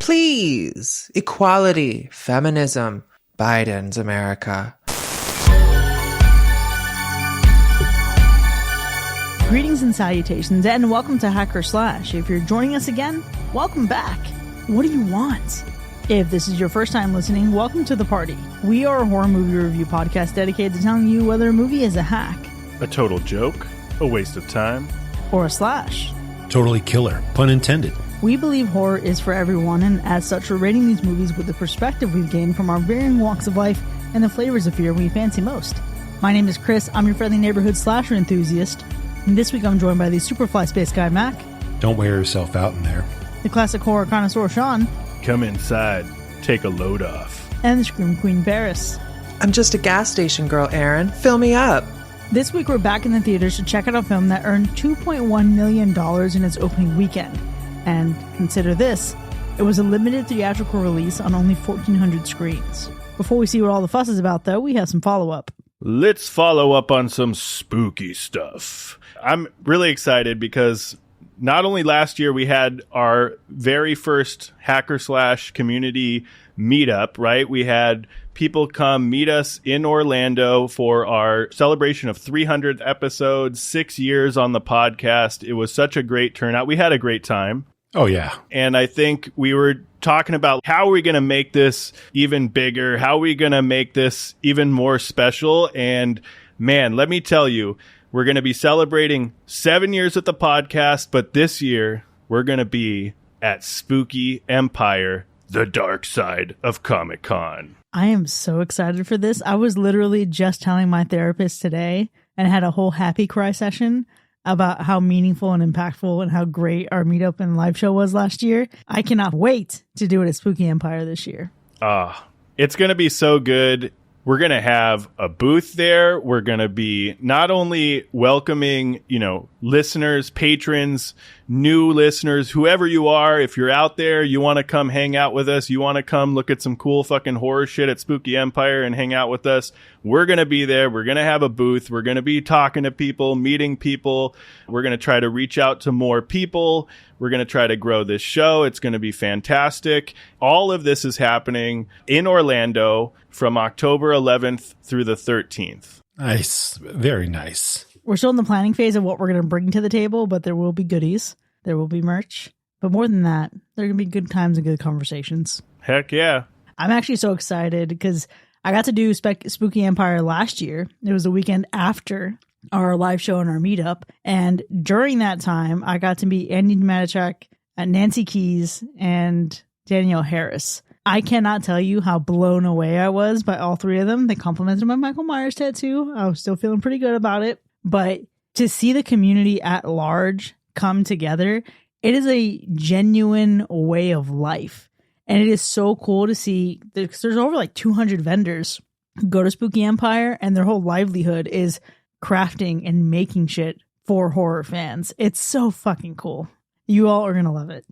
Please. Equality. Feminism. Biden's America. Greetings and salutations, and welcome to Hacker Slash. If you're joining us again, welcome back. What do you want? If this is your first time listening, welcome to the party. We are a horror movie review podcast dedicated to telling you whether a movie is a hack, a total joke, a waste of time, or a slash. Totally killer, pun intended. We believe horror is for everyone, and as such, we're rating these movies with the perspective we've gained from our varying walks of life and the flavors of fear we fancy most. My name is Chris. I'm your friendly neighborhood slasher enthusiast. And this week I'm joined by the Superfly Space Guy, Mac. Don't wear yourself out in there. The classic horror connoisseur, Sean. Come inside, take a load off. And the Scream Queen, Paris. I'm just a gas station girl, Aaron. Fill me up. This week we're back in the theaters to check out a film that earned $2.1 million in its opening weekend. And consider this, it was a limited theatrical release on only 1,400 screens. Before we see what all the fuss is about, though, we have some follow-up. Let's follow up on some spooky stuff. I'm really excited because not only last year we had our very first Hacker Slash community meetup, right? We had people come meet us in Orlando for our celebration of 300th episodes, 6 years on the podcast. It was such a great turnout. We had a great time. Oh, yeah. And I think we were talking about how are we going to make this even bigger? How are we going to make this even more special? And man, let me tell you, we're going to be celebrating 7 years with the podcast, but this year we're going to be at Spooky Empire, the dark side of Comic-Con. I am so excited for this. I was literally just telling my therapist today and had a whole happy cry session about how meaningful and impactful and how great our meetup and live show was last year. I cannot wait to do it at Spooky Empire this year. It's going to be so good. We're going to have a booth there. We're going to be not only welcoming, listeners, patrons, new listeners, whoever you are. If you're out there, you want to come hang out with us, you want to come look at some cool fucking horror shit at Spooky Empire and hang out with us, we're going to be there. We're going to have a booth. We're going to be talking to people, meeting people. We're going to try to reach out to more people. We're going to try to grow this show. It's going to be fantastic. All of this is happening in Orlando from October 11th through the 13th. Nice. Very nice. We're still in the planning phase of what we're going to bring to the table, but there will be goodies. There will be merch. But more than that, there are going to be good times and good conversations. Heck yeah. I'm actually so excited because I got to do Spooky Empire last year. It was the weekend after our live show and our meetup. And during that time, I got to meet Andy Matichak, Nancy Keys, and Danielle Harris. I cannot tell you how blown away I was by all three of them. They complimented my Michael Myers tattoo. I was still feeling pretty good about it. But to see the community at large come together, it is a genuine way of life. And it is so cool to see. There's over like 200 vendors who go to Spooky Empire, and their whole livelihood is crafting and making shit for horror fans. It's so fucking cool. You all are going to love it.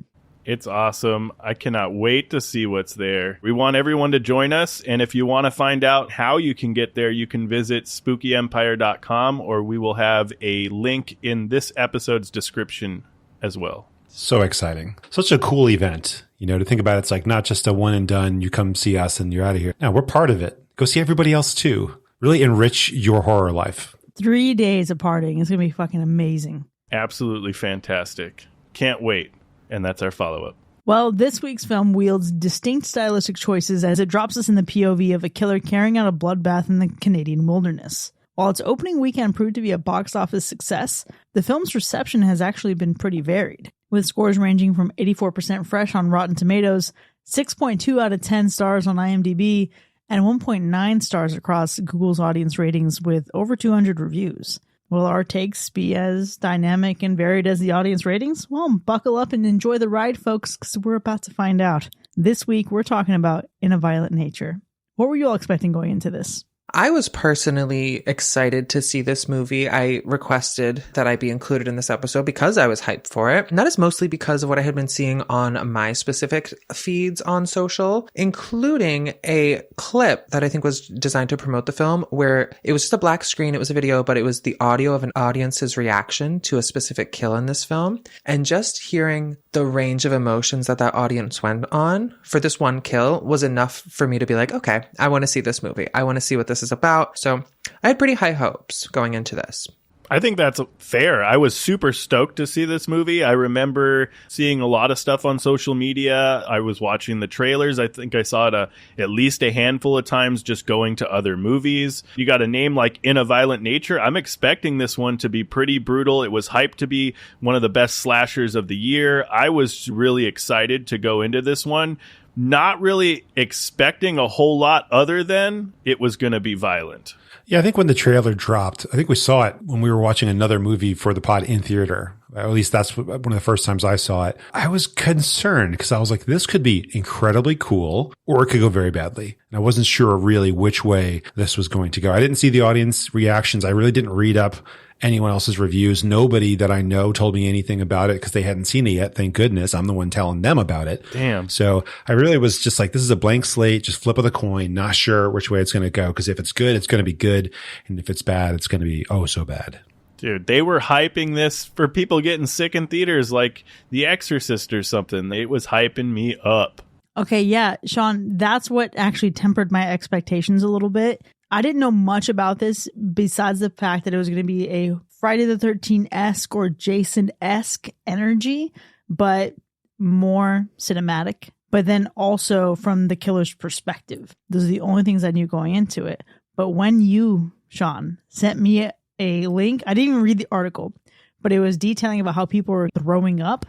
It's awesome. I cannot wait to see what's there. We want everyone to join us. And if you want to find out how you can get there, you can visit spookyempire.com, or we will have a link in this episode's description as well. So exciting. Such a cool event. To think about it, it's like not just a one and done, you come see us and you're out of here. No, we're part of it. Go see everybody else too. Really enrich your horror life. 3 days of partying is going to be fucking amazing. Absolutely fantastic. Can't wait. And that's our follow-up. Well, this week's film wields distinct stylistic choices as it drops us in the POV of a killer carrying out a bloodbath in the Canadian wilderness. While its opening weekend proved to be a box office success, the film's reception has actually been pretty varied, with scores ranging from 84% fresh on Rotten Tomatoes, 6.2 out of 10 stars on IMDb, and 1.9 stars across Google's audience ratings with over 200 reviews. Will our takes be as dynamic and varied as the audience ratings? Well, buckle up and enjoy the ride, folks, because we're about to find out. This week, we're talking about In a Violent Nature. What were you all expecting going into this? I was personally excited to see this movie. I requested that I be included in this episode because I was hyped for it. And that is mostly because of what I had been seeing on my specific feeds on social, including a clip that I think was designed to promote the film, where it was just a black screen. It was a video, but it was the audio of an audience's reaction to a specific kill in this film. And just hearing the range of emotions that audience went on for this one kill was enough for me to be like, okay, I want to see this movie. I want to see what this is about. So I had pretty high hopes going into this. I think that's fair. I was super stoked to see this movie. I remember seeing a lot of stuff on social media. I was watching the trailers. I think I saw it at least a handful of times just going to other movies. You got a name like In a Violent Nature. I'm expecting this one to be pretty brutal. It was hyped to be one of the best slashers of the year. I was really excited to go into this one, not really expecting a whole lot other than it was going to be violent. Yeah, I think when the trailer dropped, I think we saw it when we were watching another movie for the pod in theater. At least that's one of the first times I saw it. I was concerned because I was like, this could be incredibly cool or it could go very badly. And I wasn't sure really which way this was going to go. I didn't see the audience reactions. I really didn't read up anyone else's reviews. Nobody that I know told me anything about it because they hadn't seen it yet. Thank goodness. I'm the one telling them about it. Damn. So I really was just like, this is a blank slate, just flip of the coin, not sure which way it's going to go. Because if it's good, it's going to be good. And if it's bad, it's going to be oh so bad. Dude, they were hyping this for people getting sick in theaters like The Exorcist or something. It was hyping me up. Okay, yeah, Sean, that's what actually tempered my expectations a little bit. I didn't know much about this besides the fact that it was going to be a Friday the 13th-esque or Jason-esque energy, but more cinematic. But then also from the killer's perspective. Those are the only things I knew going into it. But when you, Sean, sent me a link, I didn't even read the article, but it was detailing about how people were throwing up.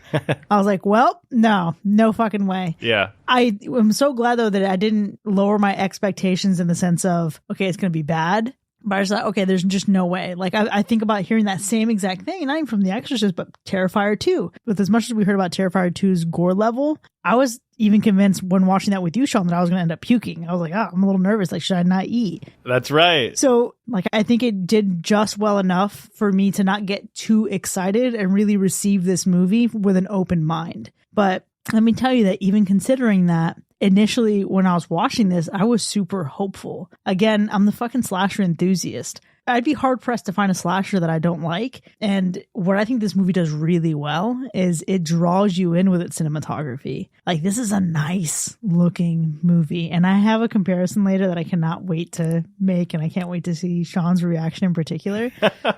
I was like, well, no fucking way. Yeah. I am so glad, though, that I didn't lower my expectations in the sense of, okay, it's going to be bad. But I was like, okay, there's just no way. Like, I think about hearing that same exact thing, not even from The Exorcist, but Terrifier 2. With as much as we heard about Terrifier 2's gore level, I was even convinced when watching that with you, Sean, that I was going to end up puking. I was like, I'm a little nervous. Like, should I not eat? That's right. So, like, I think it did just well enough for me to not get too excited and really receive this movie with an open mind. But let me tell you that even considering that, initially when I was watching this, I was super hopeful. Again, I'm the fucking slasher enthusiast. I'd be hard pressed to find a slasher that I don't like. And what I think this movie does really well is it draws you in with its cinematography. Like, this is a nice looking movie. And I have a comparison later that I cannot wait to make. And I can't wait to see Sean's reaction in particular.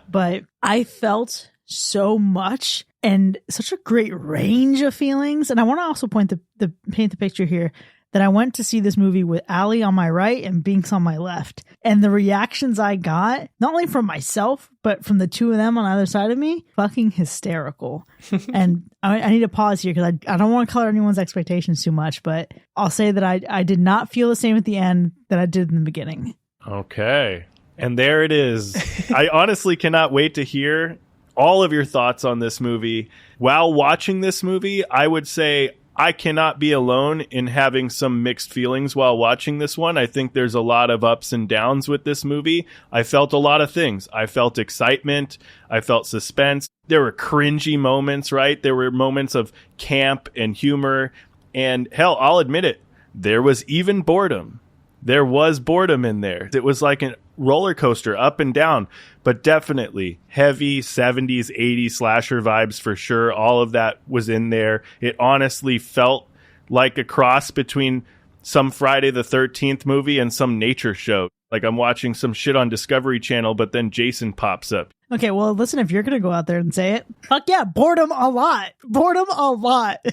But I felt so much and such a great range of feelings. And I want to also paint the picture here that I went to see this movie with Allie on my right and Binks on my left. And the reactions I got, not only from myself, but from the two of them on either side of me, fucking hysterical. And I need to pause here because I don't want to color anyone's expectations too much, but I'll say that I did not feel the same at the end that I did in the beginning. Okay. And there it is. I honestly cannot wait to hear all of your thoughts on this movie. While watching this movie, I would say I cannot be alone in having some mixed feelings while watching this one. I think there's a lot of ups and downs with this movie. I felt a lot of things. I felt excitement. I felt suspense. There were cringy moments, right? There were moments of camp and humor. And hell, I'll admit it, there was even boredom. There was boredom in there. It was like a roller coaster up and down, but definitely heavy 70s, 80s slasher vibes for sure. All of that was in there. It honestly felt like a cross between some Friday the 13th movie and some nature show. Like I'm watching some shit on Discovery Channel, but then Jason pops up. Okay, well, listen, if you're going to go out there and say it, fuck yeah, boredom a lot. Boredom a lot.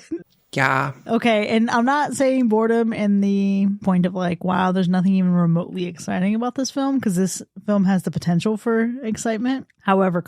Yeah. Okay, and I'm not saying boredom in the point of like, wow, there's nothing even remotely exciting about this film, because this film has the potential for excitement. However,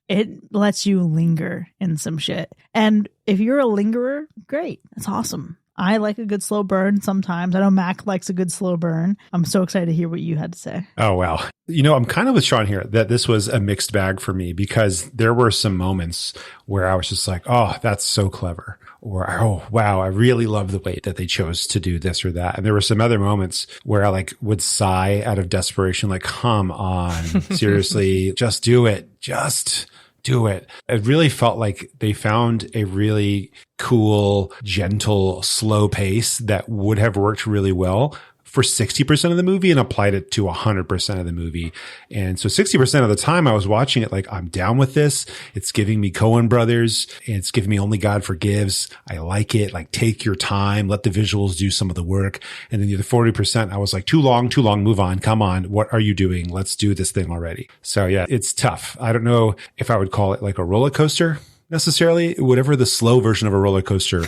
it lets you linger in some shit. And if you're a lingerer, great. That's awesome. I like a good slow burn sometimes. I know Mac likes a good slow burn. I'm so excited to hear what you had to say. Oh, wow. You know, I'm kind of with Sean here that this was a mixed bag for me, because there were some moments where I was just like, oh, that's so clever. Or, oh, wow, I really love the way that they chose to do this or that. And there were some other moments where I like would sigh out of desperation, like, come on, seriously, just do it. Just do it. It really felt like they found a really cool, gentle, slow pace that would have worked really well, for 60% of the movie and applied it to 100% of the movie. And so 60% of the time I was watching it like, I'm down with this. It's giving me Coen Brothers. It's giving me Only God Forgives. I like it. Like, take your time. Let the visuals do some of the work. And then the other 40%, I was like, too long, move on. Come on. What are you doing? Let's do this thing already. So yeah, it's tough. I don't know if I would call it like a roller coaster necessarily, whatever the slow version of a roller coaster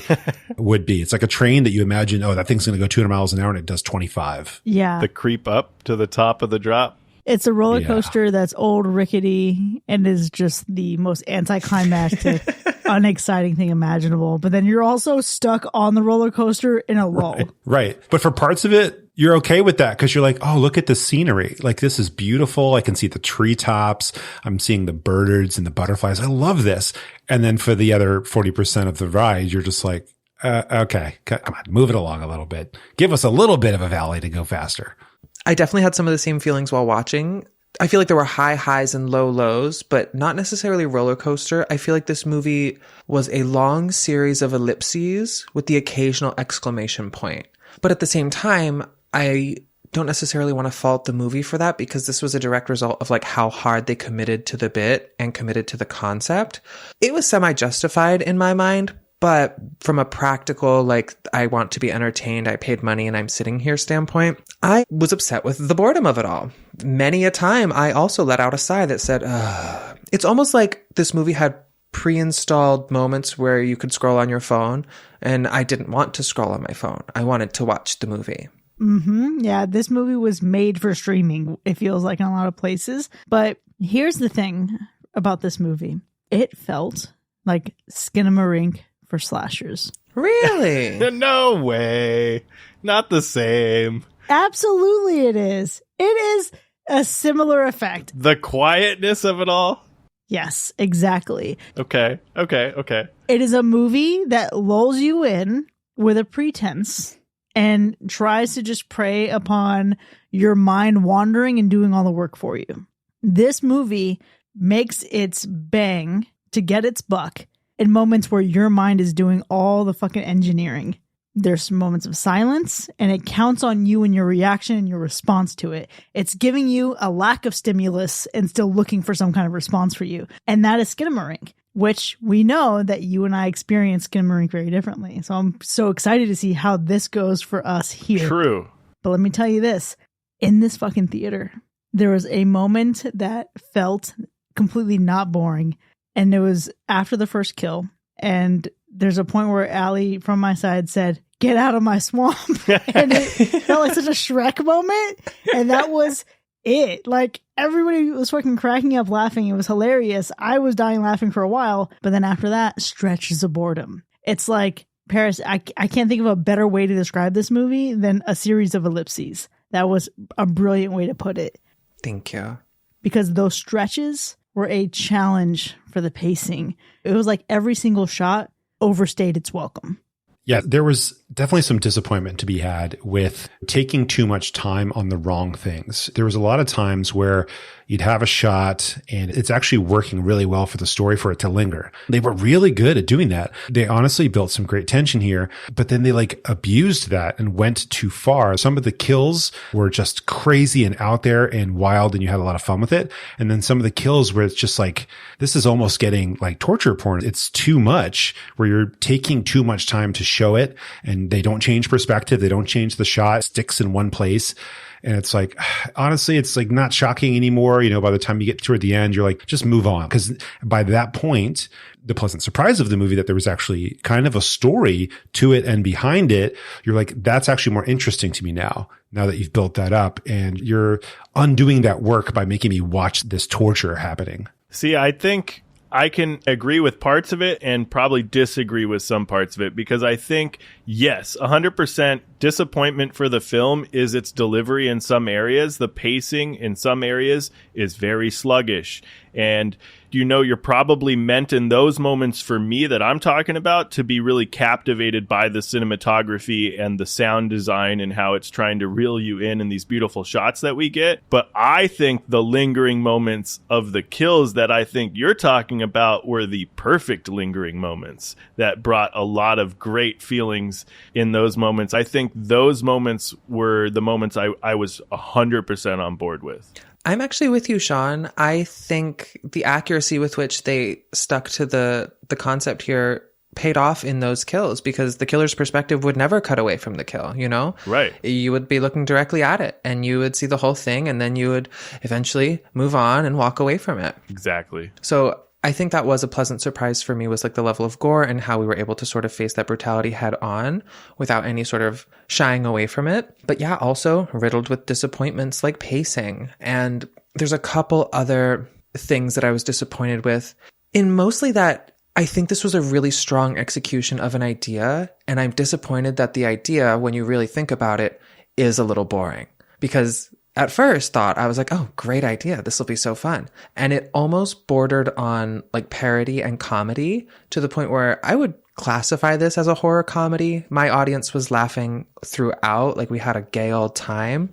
would be. It's like a train that you imagine, oh, that thing's going to go 200 miles an hour and it does 25. Yeah. The creep up to the top of the drop. It's a roller coaster that's old, rickety, and is just the most anticlimactic, unexciting thing imaginable. But then you're also stuck on the roller coaster in a lull. Right. But for parts of it, you're okay with that because you're like, oh, look at the scenery. Like, this is beautiful. I can see the treetops. I'm seeing the birds and the butterflies. I love this. And then for the other 40% of the ride, you're just like, okay, come on, move it along a little bit. Give us a little bit of a valley to go faster. I definitely had some of the same feelings while watching. I feel like there were high highs and low lows, but not necessarily roller coaster. I feel like this movie was a long series of ellipses with the occasional exclamation point. But at the same time, I don't necessarily want to fault the movie for that because this was a direct result of like how hard they committed to the bit and committed to the concept. It was semi-justified in my mind, but from a practical, like, I want to be entertained, I paid money and I'm sitting here standpoint, I was upset with the boredom of it all. Many a time, I also let out a sigh that said, ugh. It's almost like this movie had pre-installed moments where you could scroll on your phone, and I didn't want to scroll on my phone. I wanted to watch the movie. Mm-hmm. Yeah, this movie was made for streaming, it feels like, in a lot of places. But here's the thing about this movie. It felt like Skinamarink for slashers. Really? No way. Not the same. Absolutely it is. It is a similar effect. The quietness of it all? Yes, exactly. Okay. It is a movie that lulls you in with a pretense and tries to just prey upon your mind wandering and doing all the work for you. This movie makes its bang to get its buck in moments where your mind is doing all the fucking engineering. There's moments of silence, and it counts on you and your reaction and your response to it. It's giving you a lack of stimulus and still looking for some kind of response for you. And that is Skinamarink, which we know that you and I experience Skinamarink very differently. So I'm so excited to see how this goes for us here. True. But let me tell you this. In this fucking theater, there was a moment that felt completely not boring. And it was after the first kill. And there's a point where Allie from my side said, "Get out of my swamp." And it felt like such a Shrek moment. And that was it. Like, everybody was fucking cracking up laughing. It was hilarious. I was dying laughing for a while. But then after that, stretches of boredom. It's like, Paris, I can't think of a better way to describe this movie than a series of ellipses. That was a brilliant way to put it. Thank you. Because those stretches were a challenge for the pacing. It was like every single shot overstayed its welcome. Yeah, there was definitely some disappointment to be had with taking too much time on the wrong things. There was a lot of times where you'd have a shot and it's actually working really well for the story for it to linger. They were really good at doing that. They honestly built some great tension here, but then they like abused that and went too far. Some of the kills were just crazy and out there and wild, and you had a lot of fun with it. And then some of the kills where it's just like, this is almost getting like torture porn. It's too much, where you're taking too much time to show it, and they don't change perspective. They don't change the shot. It sticks in one place. And it's like, honestly, it's like not shocking anymore. You know, by the time you get toward the end, you're like, just move on. Because by that point, the pleasant surprise of the movie that there was actually kind of a story to it and behind it, you're like, that's actually more interesting to me now that you've built that up, and you're undoing that work by making me watch this torture happening. See, I think I can agree with parts of it and probably disagree with some parts of it, because I think, yes, 100% disappointment for the film is its delivery in some areas. The pacing in some areas is very sluggish. And you're probably meant in those moments for me that I'm talking about to be really captivated by the cinematography and the sound design and how it's trying to reel you in these beautiful shots that we get. But I think the lingering moments of the kills that I think you're talking about were the perfect lingering moments that brought a lot of great feelings in those moments. I think those moments were the moments I was 100% on board with. I'm actually with you, Sean. I think the accuracy with which they stuck to the concept here paid off in those kills, because the killer's perspective would never cut away from the kill, Right. You would be looking directly at it and you would see the whole thing, and then you would eventually move on and walk away from it. Exactly. So I think that was a pleasant surprise for me, was like the level of gore and how we were able to sort of face that brutality head on without any sort of shying away from it. But yeah, also riddled with disappointments like pacing. And there's a couple other things that I was disappointed with, in mostly that I think this was a really strong execution of an idea. And I'm disappointed that the idea, when you really think about it, is a little boring, because at first thought, I was like, oh, great idea. This will be so fun. And it almost bordered on like parody and comedy, to the point where I would classify this as a horror comedy. My audience was laughing throughout. Like, we had a gay old time.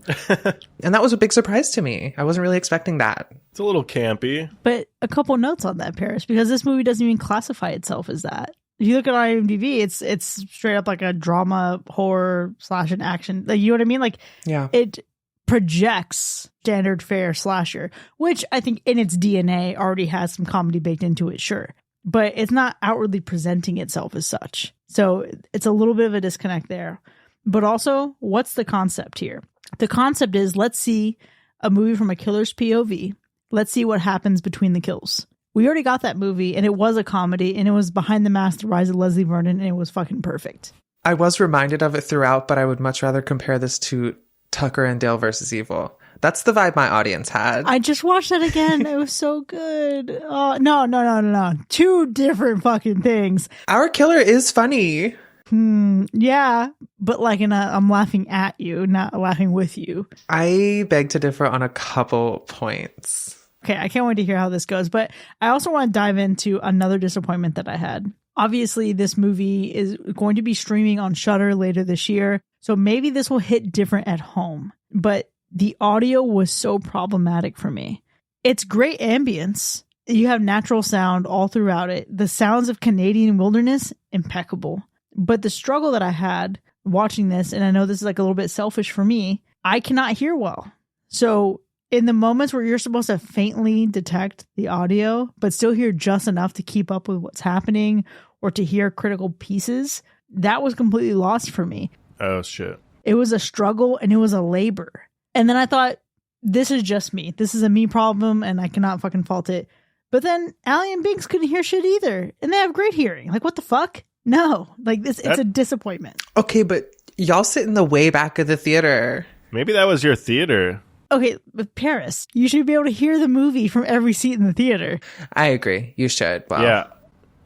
And that was a big surprise to me. I wasn't really expecting that. It's a little campy. But a couple notes on that, Paris, because this movie doesn't even classify itself as that. If you look at IMDb, it's straight up like a drama, horror / an action. Like, you know what I mean? Like, yeah, it projects standard fare slasher, which I think in its DNA already has some comedy baked into it, sure. But it's not outwardly presenting itself as such. So it's a little bit of a disconnect there. But also, what's the concept here? The concept is, let's see a movie from a killer's POV. Let's see what happens between the kills. We already got that movie, and it was a comedy, and it was Behind the Mask, The Rise of Leslie Vernon, and it was fucking perfect. I was reminded of it throughout, but I would much rather compare this to Tucker and Dale versus Evil. That's the vibe my audience had. I just watched that again. It was so good. Oh, no. Two different fucking things. Our killer is funny. Yeah, but like I'm laughing at you, not laughing with you. I beg to differ on a couple points. Okay, I can't wait to hear how this goes, but I also want to dive into another disappointment that I had. Obviously, this movie is going to be streaming on Shudder later this year, so maybe this will hit different at home. But the audio was so problematic for me. It's great ambience. You have natural sound all throughout it. The sounds of Canadian wilderness, impeccable. But the struggle that I had watching this, and I know this is like a little bit selfish for me, I cannot hear well. So in the moments where you're supposed to faintly detect the audio, but still hear just enough to keep up with what's happening or to hear critical pieces, that was completely lost for me. Oh, shit. It was a struggle and it was a labor. And then I thought, this is just me. This is a me problem and I cannot fucking fault it. But then Allie and Binks couldn't hear shit either. And they have great hearing. Like, what the fuck? No. Like, it's a disappointment. Okay, but y'all sit in the way back of the theater. Maybe that was your theater. Okay, but Paris, you should be able to hear the movie from every seat in the theater. I agree. You should. Wow. Yeah.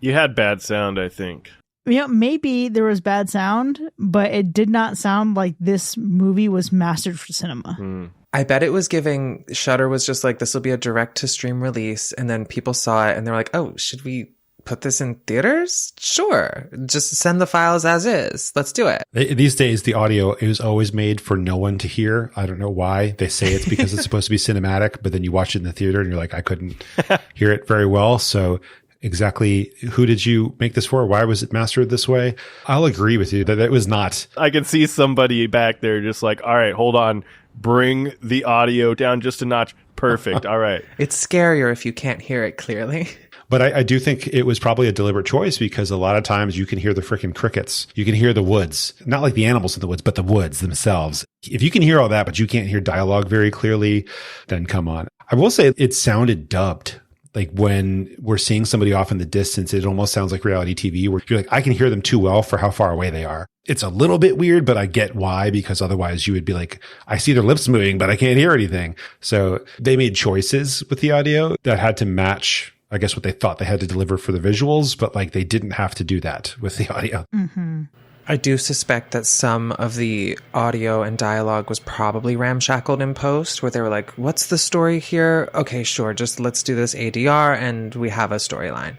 You had bad sound, I think. You know, maybe there was bad sound, but it did not sound like this movie was mastered for cinema. I bet it was giving, Shudder was just like, this will be a direct-to-stream release, and then people saw it, and they're like, oh, should we put this in theaters? Sure. Just send the files as is. Let's do it. These days, the audio is always made for no one to hear. I don't know why. They say it's because it's supposed to be cinematic, but then you watch it in the theater, and you're like, I couldn't hear it very well, so exactly who did you make this for? Why was it mastered this way? I'll agree with you that it was not. I can see somebody back there just like, all right, hold on. Bring the audio down just a notch. Perfect. All right. It's scarier if you can't hear it clearly. But I do think it was probably a deliberate choice, because a lot of times you can hear the freaking crickets. You can hear the woods, not like the animals in the woods, but the woods themselves. If you can hear all that, but you can't hear dialogue very clearly, then come on. I will say it sounded dubbed. Like when we're seeing somebody off in the distance, it almost sounds like reality TV, where you're like, I can hear them too well for how far away they are. It's a little bit weird, but I get why, because otherwise you would be like, I see their lips moving, but I can't hear anything. So they made choices with the audio that had to match, I guess, what they thought they had to deliver for the visuals, but like they didn't have to do that with the audio. Mm-hmm. I do suspect that some of the audio and dialogue was probably ramshackled in post, where they were like, what's the story here? Okay, sure, just let's do this ADR and we have a storyline.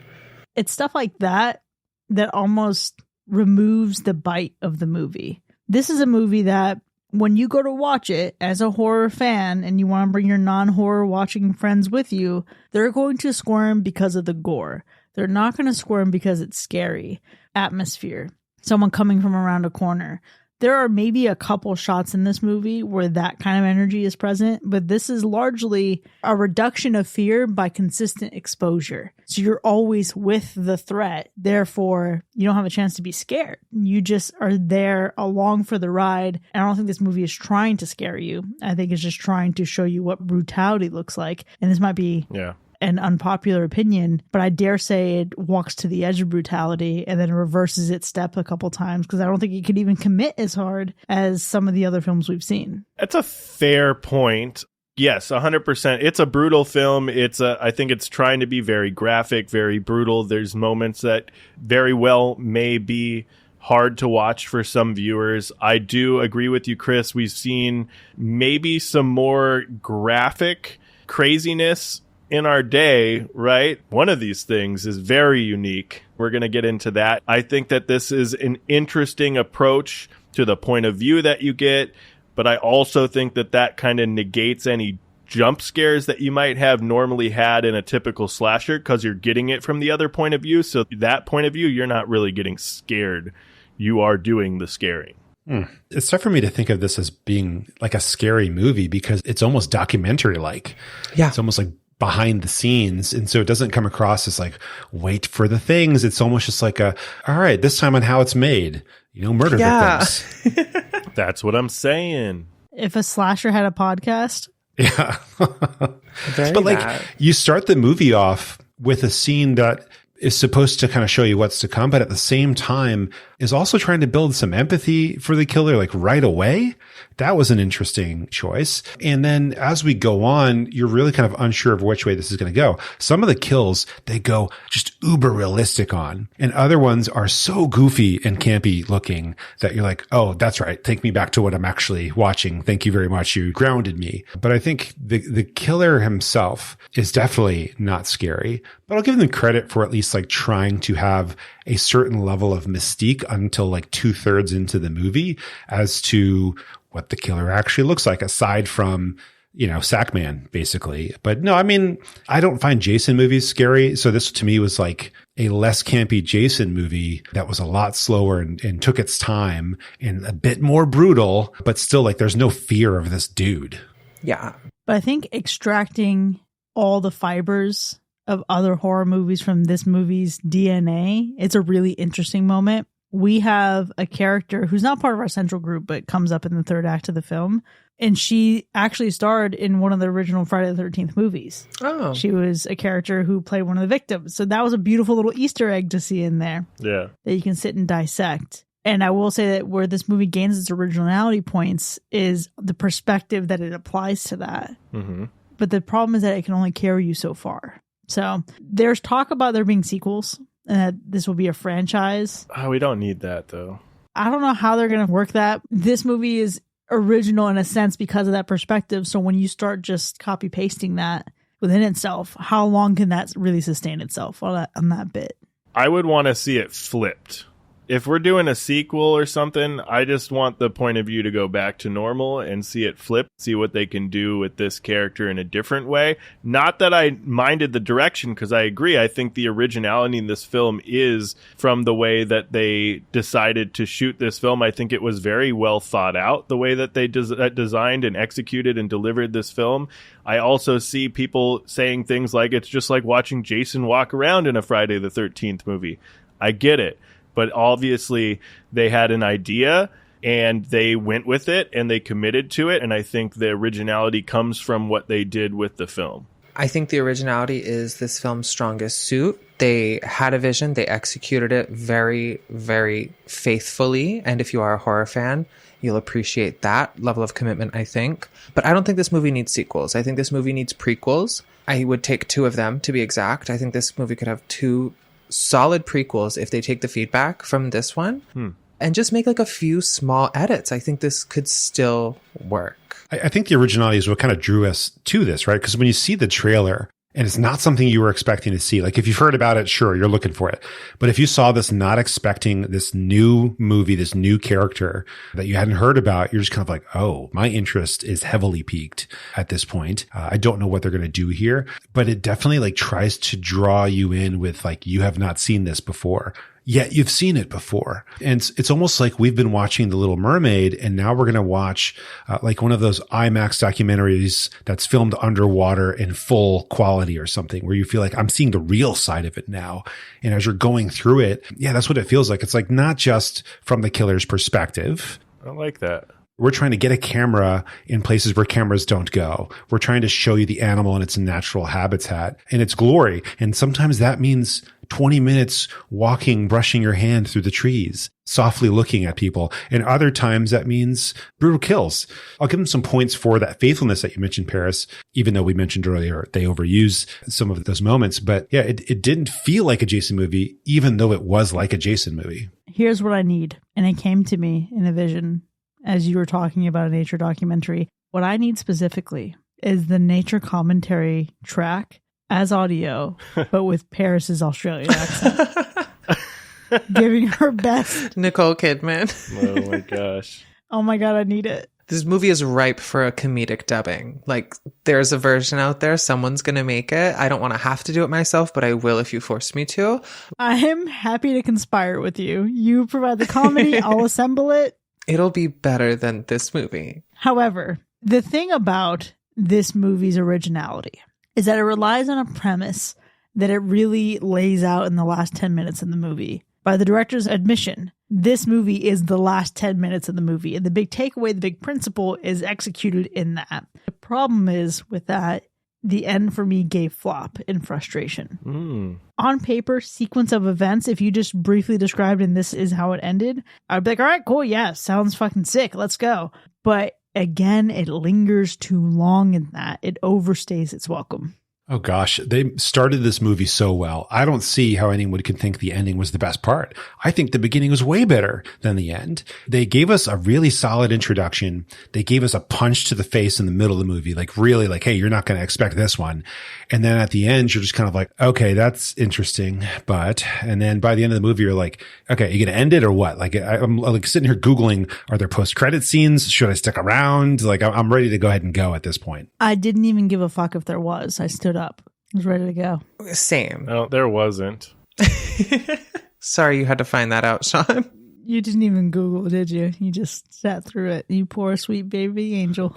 It's stuff like that that almost removes the bite of the movie. This is a movie that when you go to watch it as a horror fan and you want to bring your non-horror watching friends with you, they're going to squirm because of the gore. They're not going to squirm because it's scary. Atmosphere. Someone coming from around a corner. There are maybe a couple shots in this movie where that kind of energy is present, but this is largely a reduction of fear by consistent exposure. So you're always with the threat. Therefore, you don't have a chance to be scared. You just are there along for the ride. And I don't think this movie is trying to scare you. I think it's just trying to show you what brutality looks like. And this might be an unpopular opinion, but I dare say it walks to the edge of brutality and then reverses its step a couple times, because I don't think it could even commit as hard as some of the other films we've seen. That's a fair point. Yes, 100%. It's a brutal film. I think it's trying to be very graphic, very brutal. There's moments that very well may be hard to watch for some viewers. I do agree with you, Chris. We've seen maybe some more graphic craziness in our day, right? One of these things is very unique. We're going to get into that. I think that this is an interesting approach to the point of view that you get, but I also think that that kind of negates any jump scares that you might have normally had in a typical slasher, because you're getting it from the other point of view. So that point of view, you're not really getting scared. You are doing the scaring. It's tough for me to think of this as being like a scary movie, because it's almost documentary-like. Yeah. It's almost like behind the scenes. And so it doesn't come across as like, wait for the things. It's almost just like all right, this time on how it's made, murder victims. That's what I'm saying. If a slasher had a podcast. Yeah. But like, you start the movie off with a scene that is supposed to kind of show you what's to come, but at the same time is also trying to build some empathy for the killer, like right away. That was an interesting choice. And then as we go on, you're really kind of unsure of which way this is going to go. Some of the kills, they go just uber realistic on, and other ones are so goofy and campy looking that you're like, oh, that's right. Take me back to what I'm actually watching. Thank you very much. You grounded me. But I think the killer himself is definitely not scary, but I'll give them credit for at least like trying to have a certain level of mystique until like 2/3 into the movie as to what the killer actually looks like, aside from, Sackman, basically. But no, I mean, I don't find Jason movies scary. So this to me was like a less campy Jason movie that was a lot slower and took its time and a bit more brutal, but still like there's no fear of this dude. Yeah. But I think extracting all the fibers of other horror movies from this movie's DNA, it's a really interesting moment. We have a character who's not part of our central group, but comes up in the third act of the film. And she actually starred in one of the original Friday the 13th movies. Oh. She was a character who played one of the victims. So that was a beautiful little Easter egg to see in there. Yeah. That you can sit and dissect. And I will say that where this movie gains its originality points is the perspective that it applies to that. Mm-hmm. But the problem is that it can only carry you so far. So there's talk about there being sequels. This will be a franchise. We don't need that, though. I don't know how they're going to work that. This movie is original in a sense because of that perspective. So when you start just copy pasting that within itself, how long can that really sustain itself on that bit? I would want to see it flipped. If we're doing a sequel or something, I just want the point of view to go back to normal and see it flip, see what they can do with this character in a different way. Not that I minded the direction, because I agree. I think the originality in this film is from the way that they decided to shoot this film. I think it was very well thought out, the way that they designed and executed and delivered this film. I also see people saying things like it's just like watching Jason walk around in a Friday the 13th movie. I get it. But obviously they had an idea and they went with it and they committed to it. And I think the originality comes from what they did with the film. I think the originality is this film's strongest suit. They had a vision. They executed it very, very faithfully. And if you are a horror fan, you'll appreciate that level of commitment, I think. But I don't think this movie needs sequels. I think this movie needs prequels. I would take 2 of them, to be exact. I think this movie could have 2 solid prequels if they take the feedback from this one. and just make like a few small edits. I think this could still work. I think the originality is what kind of drew us to this, right? Because when you see the trailer and it's not something you were expecting to see, like if you've heard about it, sure, you're looking for it. But if you saw this not expecting this new movie, this new character that you hadn't heard about, you're just kind of like, oh, my interest is heavily piqued at this point. I don't know what they're going to do here, but it definitely like tries to draw you in with like, you have not seen this before. Yet you've seen it before. And it's almost like we've been watching The Little Mermaid, and now we're going to watch like one of those IMAX documentaries that's filmed underwater in full quality or something, where you feel like I'm seeing the real side of it now. And as you're going through it, yeah, that's what it feels like. It's like not just from the killer's perspective. I like that. We're trying to get a camera in places where cameras don't go. We're trying to show you the animal in its natural habitat and its glory. And sometimes that means 20 minutes walking, brushing your hand through the trees, softly looking at people. And other times that means brutal kills. I'll give them some points for that faithfulness that you mentioned, Paris, even though we mentioned earlier they overuse some of those moments. But yeah, it didn't feel like a Jason movie, even though it was like a Jason movie. Here's what I need. And it came to me in a vision as you were talking about a nature documentary. What I need specifically is the nature commentary track as audio, but with Paris's Australian accent. Giving her best. Nicole Kidman. Oh my gosh. Oh my God, I need it. This movie is ripe for a comedic dubbing. Like, there's a version out there. Someone's going to make it. I don't want to have to do it myself, but I will if you force me to. I am happy to conspire with you. You provide the comedy, I'll assemble it. It'll be better than this movie. However, the thing about this movie's originality is that it relies on a premise that it really lays out in the last 10 minutes of the movie. By the director's admission, this movie is the last 10 minutes of the movie. And the big takeaway, the big principle is executed in that. The problem is with that, the end for me gave flop in frustration. On paper, sequence of events, if you just briefly described and this is how it ended, I'd be like, all right, cool, yeah, sounds fucking sick, let's go. But again, it lingers too long in that. It overstays its welcome. Oh gosh, they started this movie so well. I don't see how anyone could think the ending was the best part. I think the beginning was way better than the end. They gave us a really solid introduction. They gave us a punch to the face in the middle of the movie, like really like, hey, you're not going to expect this one. And then at the end, you're just kind of like, okay, that's interesting. And then by the end of the movie, you're like, okay, you going to end it or what? Like I'm like sitting here Googling, are there post-credit scenes? Should I stick around? Like I'm ready to go ahead and go at this point. I didn't even give a fuck if there was. I stood up. I was ready to go. Same. No, there wasn't. Sorry you had to find that out, Sean. You didn't even Google, did you? You just sat through it. You poor sweet baby angel.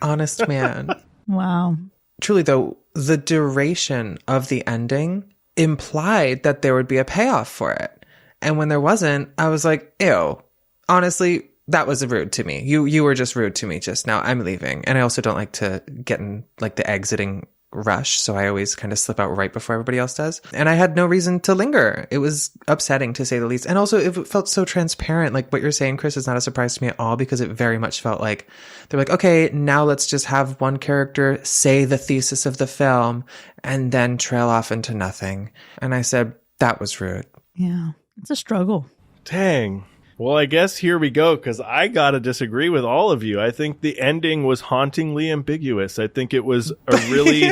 Honest man. Wow. Truly, though, the duration of the ending implied that there would be a payoff for it. And when there wasn't, I was like, ew. Honestly, that was rude to me. You were just rude to me just now. I'm leaving. And I also don't like to get in like the exiting rush, so I always kind of slip out right before everybody else does. And I had no reason to linger. It was upsetting, to say the least. And also, it felt so transparent. Like what you're saying, Chris, is not a surprise to me at all, because it very much felt like they're like, okay, now let's just have one character say the thesis of the film and then trail off into nothing. And I said, that was rude. Yeah, it's a struggle. Dang. Well, I guess here we go, because I got to disagree with all of you. I think the ending was hauntingly ambiguous. I think it was a really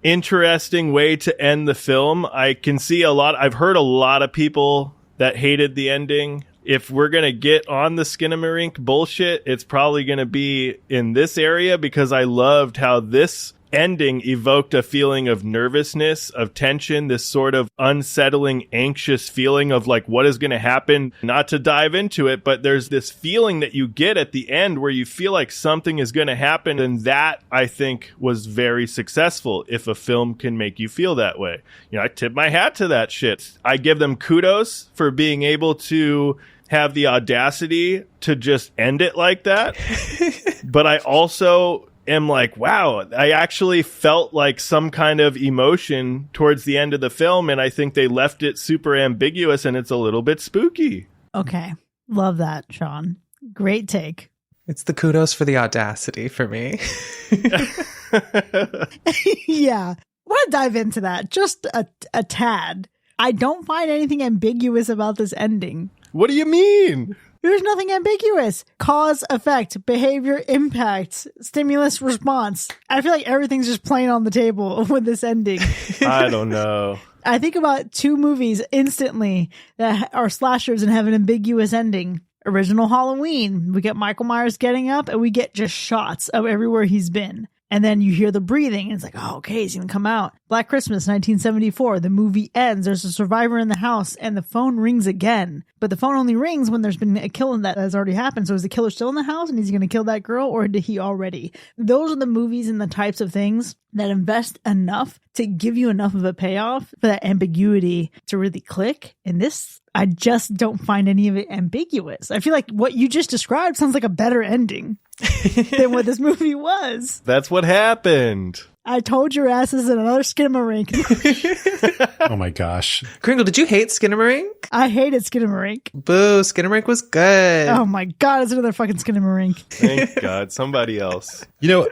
interesting way to end the film. I can see I've heard a lot of people that hated the ending. If we're going to get on the Skinamarink bullshit, it's probably going to be in this area, because I loved how this ending evoked a feeling of nervousness, of tension, this sort of unsettling, anxious feeling of like, what is going to happen? Not to dive into it, but there's this feeling that you get at the end where you feel like something is going to happen. And that, I think, was very successful if a film can make you feel that way. You know, I tip my hat to that shit. I give them kudos for being able to have the audacity to just end it like that. But I also am like, wow, I actually felt like some kind of emotion towards the end of the film, and I think they left it super ambiguous, and it's a little bit spooky. Okay. Love that, Sean. Great take. It's the kudos for the audacity for me. Yeah. I want to dive into that just a tad. I don't find anything ambiguous about this ending. What do you mean? There's nothing ambiguous. Cause, effect, behavior, impact, stimulus, response. I feel like everything's just plain on the table with this ending. I don't know. I think about 2 movies instantly that are slashers and have an ambiguous ending. Original Halloween, we get Michael Myers getting up and we get just shots of everywhere he's been. And then you hear the breathing and it's like, oh, okay, he's going to come out. Black Christmas, 1974. The movie ends. There's a survivor in the house and the phone rings again. But the phone only rings when there's been a killing that has already happened. So is the killer still in the house and he's going to kill that girl, or did he already? Those are the movies and the types of things that invest enough to give you enough of a payoff for that ambiguity to really click. And this, I just don't find any of it ambiguous. I feel like what you just described sounds like a better ending than what this movie was. That's what happened. I told your asses another Skinamarink. Oh my gosh. Kringle, did you hate Skinamarink? I hated Skinamarink. Boo, Skinamarink was good. Oh my God, it's another fucking Skinamarink. Thank God, somebody else. You know,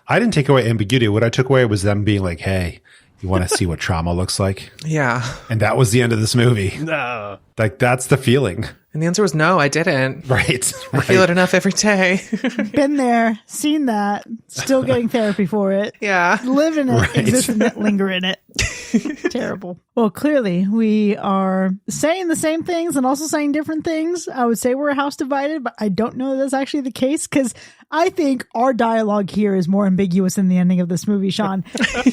I didn't take away ambiguity. What I took away was them being like, hey, you want to see what trauma looks like? Yeah. And that was the end of this movie. No. Like, that's the feeling. And the answer was no, I didn't. Right. I feel it enough every day. Been there, seen that, still getting therapy for it. Yeah. Live in it, Right. exist in it, linger in it. Terrible. Well, clearly we are saying the same things and also saying different things. I would say we're a house divided, but I don't know that's actually the case, because I think our dialogue here is more ambiguous than the ending of this movie, Sean.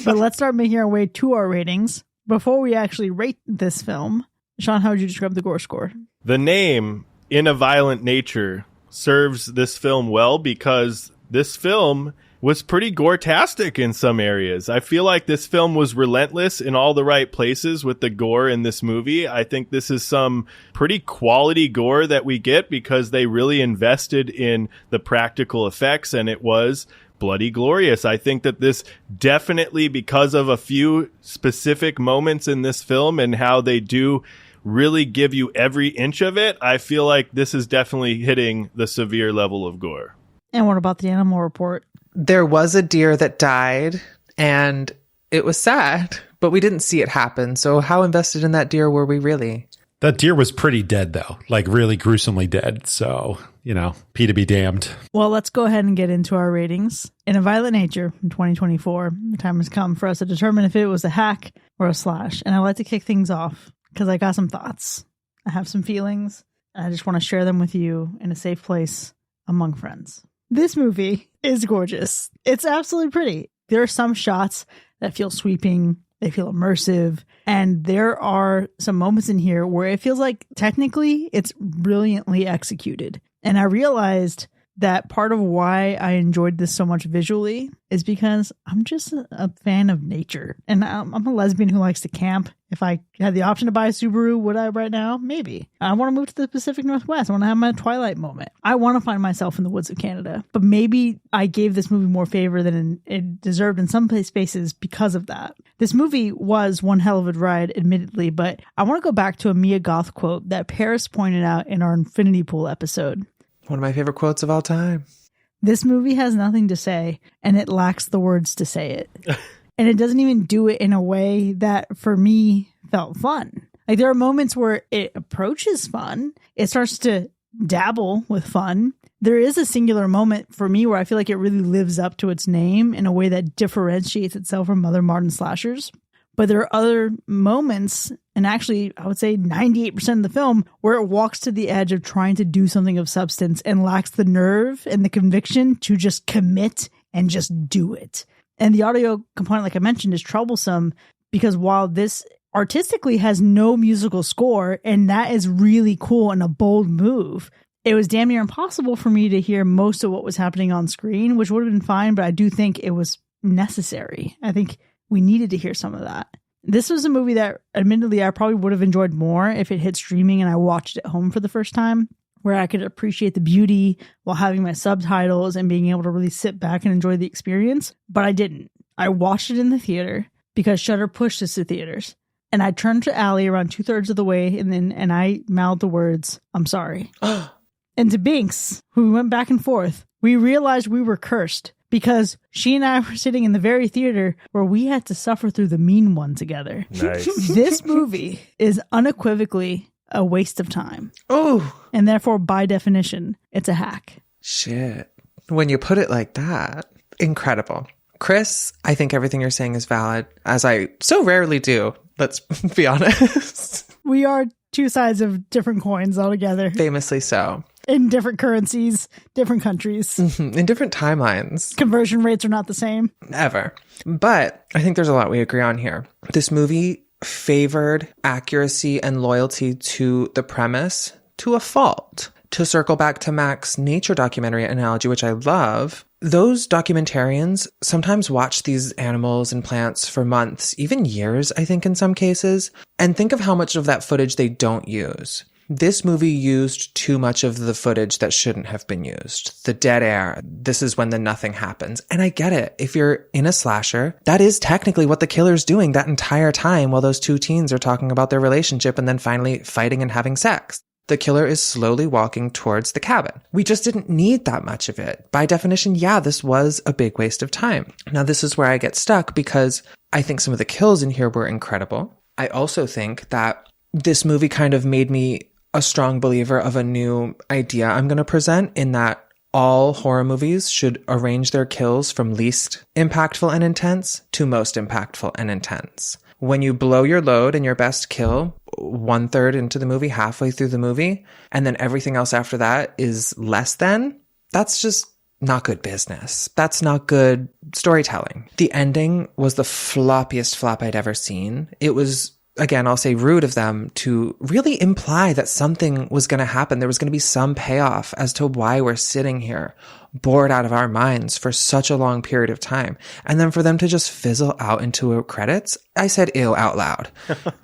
But let's start making our way to our ratings. Before we actually rate this film, Sean, how would you describe the gore score? The name, In a Violent Nature, serves this film well because this film was pretty gore-tastic in some areas. I feel like this film was relentless in all the right places with the gore in this movie. I think this is some pretty quality gore that we get because they really invested in the practical effects, and it was bloody glorious. I think that this definitely, because of a few specific moments in this film and how they do really give you every inch of it, I feel like this is definitely hitting the severe level of gore. And what about the animal report? There was a deer that died, and it was sad, but we didn't see it happen. So how invested in that deer were we really? That deer was pretty dead, though. Like, really gruesomely dead. So, you know, P to be damned. Well, let's go ahead and get into our ratings. In a Violent Nature in 2024, the time has come for us to determine if it was a hack or a slash. And I like to kick things off because I got some thoughts. I have some feelings, and I just want to share them with you in a safe place among friends. This movie is gorgeous. It's absolutely pretty. There are some shots that feel sweeping, they feel immersive, and there are some moments in here where it feels like technically it's brilliantly executed. And I realized that part of why I enjoyed this so much visually is because I'm just a fan of nature. And I'm a lesbian who likes to camp. If I had the option to buy a Subaru, would I right now? Maybe. I want to move to the Pacific Northwest. I want to have my Twilight moment. I want to find myself in the woods of Canada. But maybe I gave this movie more favor than it deserved in some spaces because of that. This movie was one hell of a ride, admittedly, but I want to go back to a Mia Goth quote that Paris pointed out in our Infinity Pool episode. One of my favorite quotes of all time. This movie has nothing to say, and it lacks the words to say it. And it doesn't even do it in a way that, for me, felt fun. Like, there are moments where it approaches fun. It starts to dabble with fun. There is a singular moment for me where I feel like it really lives up to its name in a way that differentiates itself from other modern slashers. But there are other moments, and actually, I would say 98% of the film, where it walks to the edge of trying to do something of substance and lacks the nerve and the conviction to just commit and just do it. And the audio component, like I mentioned, is troublesome because while this artistically has no musical score, and that is really cool and a bold move, it was damn near impossible for me to hear most of what was happening on screen, which would have been fine, but I do think it was necessary. I think we needed to hear some of that. This was a movie that, admittedly, I probably would have enjoyed more if it hit streaming and I watched it at home for the first time, where I could appreciate the beauty while having my subtitles and being able to really sit back and enjoy the experience. But I didn't. I watched it in the theater because Shudder pushed us to theaters. And I turned to Allie around 2/3 of the way and I mouthed the words, "I'm sorry." And to Binks, who we went back and forth, we realized we were cursed because she and I were sitting in the very theater where we had to suffer through the mean one together. Nice. This movie is unequivocally a waste of time. Oh, And therefore, by definition, it's a hack. shit. When you put it like that, incredible. Chris, I think everything you're saying is valid, as I so rarely do. Let's be honest. We are two sides of different coins altogether. Famously so. In different currencies, different countries. In different timelines. Conversion rates are not the same. Ever. But I think there's a lot we agree on here. This movie favored accuracy and loyalty to the premise to a fault. To circle back to Mac's nature documentary analogy, which I love, those documentarians sometimes watch these animals and plants for months, even years, I think in some cases, and think of how much of that footage they don't use. This movie used too much of the footage that shouldn't have been used. The dead air. This is when the nothing happens. And I get it. If you're in a slasher, that is technically what the killer's doing that entire time while those two teens are talking about their relationship and then finally fighting and having sex. The killer is slowly walking towards the cabin. We just didn't need that much of it. By definition, yeah, this was a big waste of time. Now, this is where I get stuck because I think some of the kills in here were incredible. I also think that this movie kind of made me a strong believer of a new idea I'm going to present, in that all horror movies should arrange their kills from least impactful and intense to most impactful and intense. When you blow your load and your best kill 1/3 into the movie, halfway through the movie, and then everything else after that is less than, that's just not good business. That's not good storytelling. The ending was the floppiest flop I'd ever seen. It was, again, I'll say rude of them to really imply that something was going to happen. There was going to be some payoff as to why we're sitting here bored out of our minds for such a long period of time. And then for them to just fizzle out into a credits, I said ew out loud.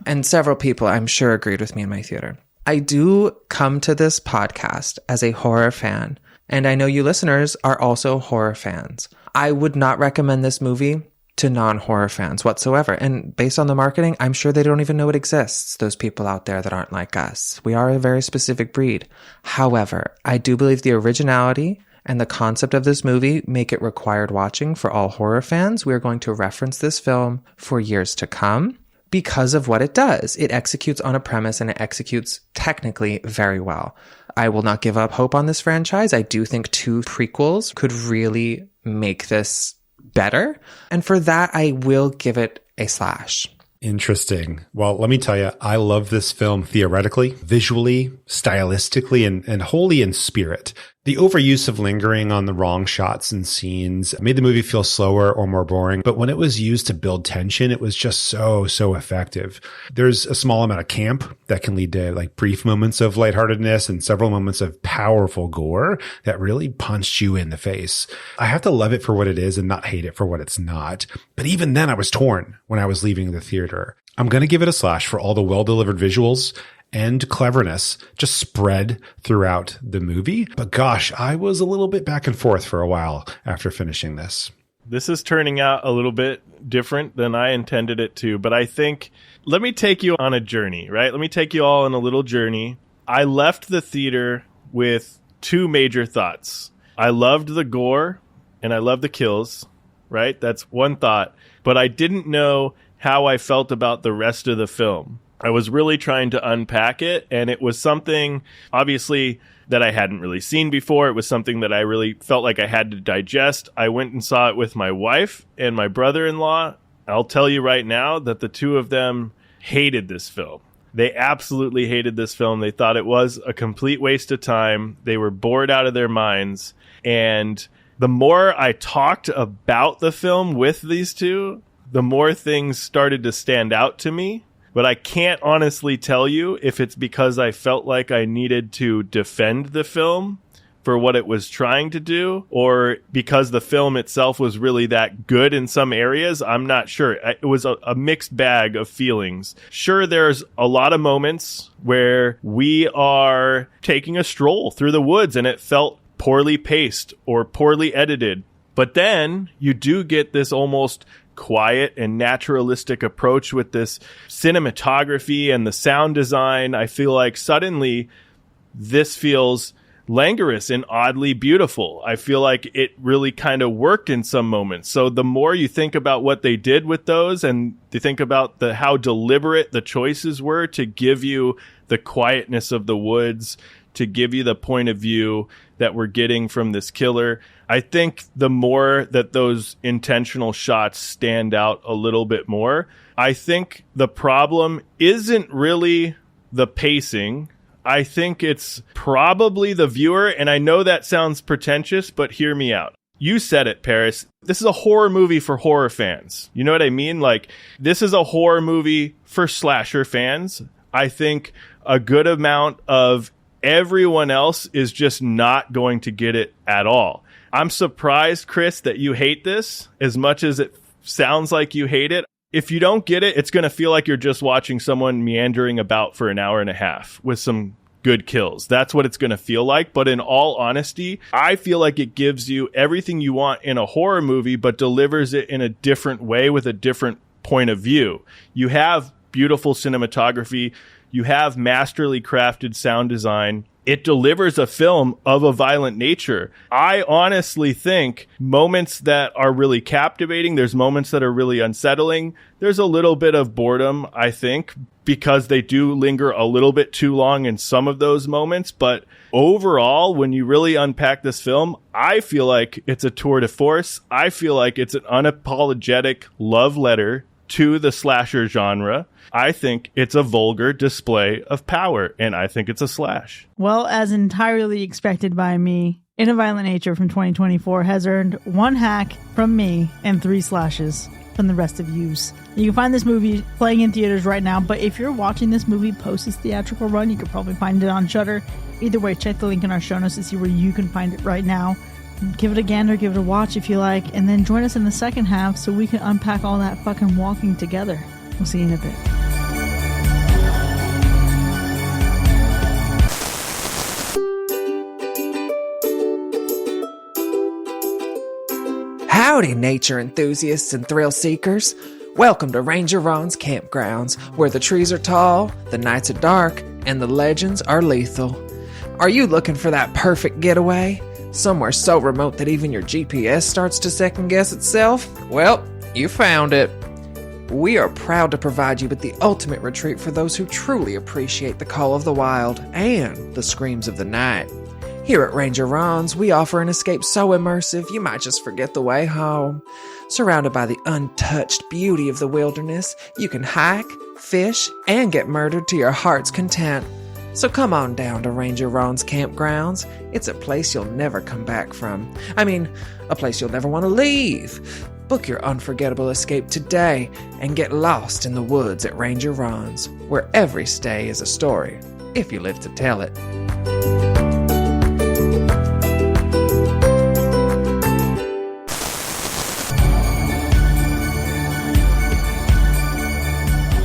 And several people, I'm sure, agreed with me in my theater. I do come to this podcast as a horror fan, and I know you listeners are also horror fans. I would not recommend this movie to non-horror fans whatsoever. And based on the marketing, I'm sure they don't even know it exists, those people out there that aren't like us. We are a very specific breed. However, I do believe the originality and the concept of this movie make it required watching for all horror fans. We are going to reference this film for years to come because of what it does. It executes on a premise, and it executes technically very well. I will not give up hope on this franchise. I do think 2 prequels could really make this better. And for that, I will give it a slash. Interesting. Well, let me tell you, I love this film theoretically, visually, stylistically, and wholly in spirit. The overuse of lingering on the wrong shots and scenes made the movie feel slower or more boring. But when it was used to build tension, it was just so effective. There's a small amount of camp that can lead to like brief moments of lightheartedness and several moments of powerful gore that really punched you in the face. I have to love it for what it is and not hate it for what it's not. But even then I was torn when I was leaving the theater. I'm going to give it a slash for all the well-delivered visuals and cleverness just spread throughout the movie. But gosh, I was a little bit back and forth for a while after finishing this. This is turning out a little bit different than I intended it to, but I think, let me take you on a journey, right? Let me take you all on a little journey. I left the theater with 2 major thoughts. I loved the gore and I loved the kills, right? That's one thought. But I didn't know how I felt about the rest of the film. I was really trying to unpack it, and it was something, obviously, that I hadn't really seen before. It was something that I really felt like I had to digest. I went and saw it with my wife and my brother-in-law. I'll tell you right now that the 2 of them hated this film. They absolutely hated this film. They thought it was a complete waste of time. They were bored out of their minds. And the more I talked about the film with these 2, the more things started to stand out to me. But I can't honestly tell you if it's because I felt like I needed to defend the film for what it was trying to do, or because the film itself was really that good in some areas. I'm not sure. It was a mixed bag of feelings. Sure, there's a lot of moments where we are taking a stroll through the woods and it felt poorly paced or poorly edited. But then you do get this almost quiet and naturalistic approach with this cinematography and the sound design. I feel like suddenly this feels languorous and oddly beautiful. I feel like it really kind of worked in some moments. So the more you think about what they did with those, and you think about how deliberate the choices were to give you the quietness of the woods, to give you the point of view that we're getting from this killer, I think the more that those intentional shots stand out a little bit more. I think the problem isn't really the pacing. I think it's probably the viewer, and I know that sounds pretentious, but hear me out. You said it, Paris. This is a horror movie for horror fans. You know what I mean? Like, this is a horror movie for slasher fans. I think a good amount of everyone else is just not going to get it at all. I'm surprised, Chris, that you hate this as much as it sounds like you hate it. If you don't get it, it's going to feel like you're just watching someone meandering about for an hour and a half with some good kills. That's what it's going to feel like. But in all honesty, I feel like it gives you everything you want in a horror movie, but delivers it in a different way with a different point of view. You have beautiful cinematography. You have masterly crafted sound design. It delivers a film of a violent nature. I honestly think moments that are really captivating, there's moments that are really unsettling. There's a little bit of boredom, I think, because they do linger a little bit too long in some of those moments. But overall, when you really unpack this film, I feel like it's a tour de force. I feel like it's an unapologetic love letter to the slasher genre. I think it's a vulgar display of power, and I think it's a slash. Well, as entirely expected by me, In a Violent Nature from 2024 has earned 1 hack from me and 3 slashes from the rest of yous. You can find this movie playing in theaters right now, but if you're watching this movie post its theatrical run, you could probably find it on Shudder. Either way, check the link in our show notes to see where you can find it right now. Give it a gander, give it a watch if you like, and then join us in the second half so we can unpack all that fucking walking together. We'll see you in a bit. Howdy, nature enthusiasts and thrill seekers. Welcome to Ranger Ron's campgrounds, where the trees are tall, the nights are dark, and the legends are lethal. Are you looking for that perfect getaway? Somewhere so remote that even your GPS starts to second-guess itself? Well, you found it. We are proud to provide you with the ultimate retreat for those who truly appreciate the call of the wild and the screams of the night. Here at Ranger Ron's, we offer an escape so immersive you might just forget the way home. Surrounded by the untouched beauty of the wilderness, you can hike, fish, and get murdered to your heart's content. So come on down to Ranger Ron's campgrounds. It's a place you'll never come back from. I mean, a place you'll never want to leave. Book your unforgettable escape today and get lost in the woods at Ranger Ron's, where every stay is a story, if you live to tell it.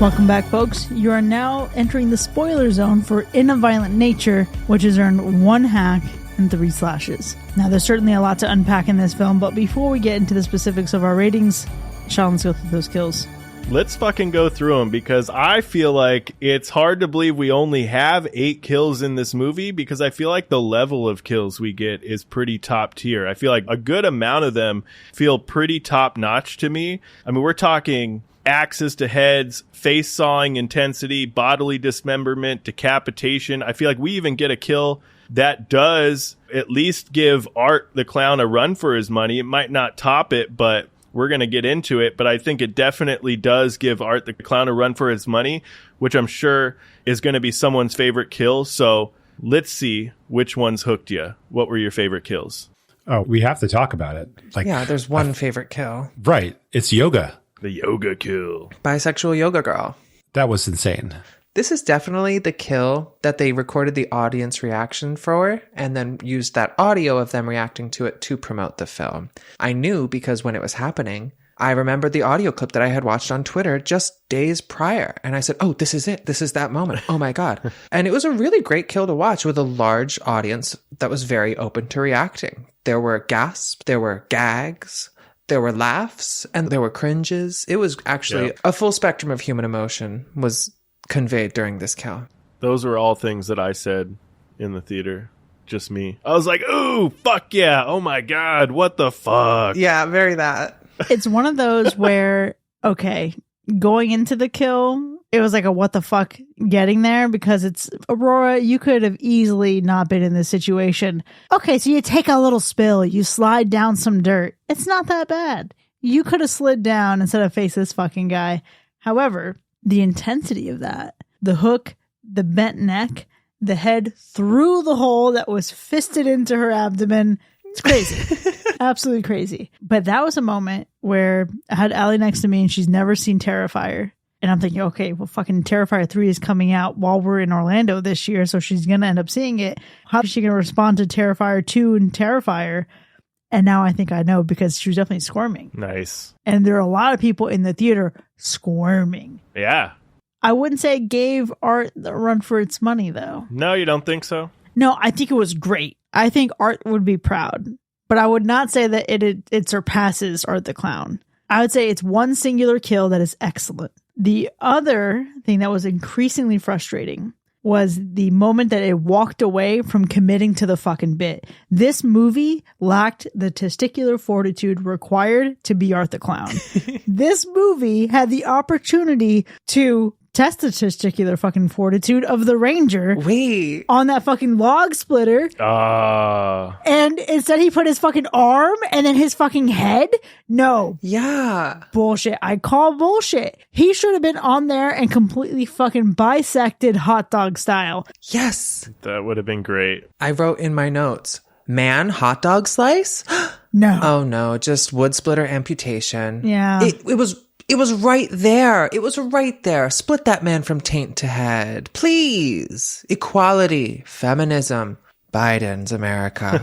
Welcome back, folks. You are now entering the spoiler zone for In a Violent Nature, which has earned 1 hack and 3 slashes. Now, there's certainly a lot to unpack in this film, but before we get into the specifics of our ratings, Sean, let's go through those kills. Let's fucking go through them, because I feel like it's hard to believe we only have 8 kills in this movie, because I feel like the level of kills we get is pretty top tier. I feel like a good amount of them feel pretty top notch to me. I mean, we're talking axes to heads, face sawing intensity, bodily dismemberment, decapitation. I feel like we even get a kill that does at least give Art the Clown a run for his money. It might not top it, but we're going to get into it. But I think it definitely does give Art the Clown a run for his money, which I'm sure is going to be someone's favorite kill. So let's see which ones hooked you. What were your favorite kills? Oh, we have to talk about it. Yeah, there's one favorite kill. Right. It's yoga. The yoga kill. Bisexual yoga girl. That was insane. This is definitely the kill that they recorded the audience reaction for and then used that audio of them reacting to it to promote the film. I knew because when it was happening, I remembered the audio clip that I had watched on Twitter just days prior. And I said, oh, this is it. This is that moment. Oh my God. And it was a really great kill to watch with a large audience that was very open to reacting. There were gasps, there were gags, there were laughs, and there were cringes. It was actually a full spectrum of human emotion was conveyed during this kill. Those were all things that I said in the theater. just me? I was like, ooh, fuck yeah. Oh my God. What the fuck? Yeah, very that. It's one of those where, okay, going into the kill, it was like a what the fuck getting there, because it's Aurora, you could have easily not been in this situation. Okay, so you take a little spill, you slide down some dirt. It's not that bad. You could have slid down instead of face this fucking guy. However, the intensity of that, the hook, the bent neck, the head through the hole that was fisted into her abdomen. It's crazy. Absolutely crazy. But that was a moment where I had Allie next to me and she's never seen Terrifier. And I'm thinking, okay, well, fucking Terrifier 3 is coming out while we're in Orlando this year, so she's going to end up seeing it. How is she going to respond to Terrifier 2 and Terrifier? And now I think I know, because she was definitely squirming. Nice. And there are a lot of people in the theater squirming. Yeah. I wouldn't say it gave art the run for its money, though. No, you don't think so? No, I think it was great. I think Art would be proud. But I would not say that it surpasses Art the Clown. I would say it's one singular kill that is excellent. The other thing that was increasingly frustrating was the moment that it walked away from committing to the fucking bit. This movie lacked the testicular fortitude required to be Art the Clown. This movie had the opportunity to test the testicular fucking fortitude of the ranger. Wait. On that fucking log splitter. And instead he put his fucking arm and then his fucking head. No. Yeah. Bullshit. I call bullshit. He should have been on there and completely fucking bisected hot dog style. Yes. That would have been great. I wrote in my notes, man, hot dog slice? No. Oh no, just wood splitter amputation. Yeah. It was right there. It was right there. Split that man from taint to head. Please. Equality. Feminism. Biden's America.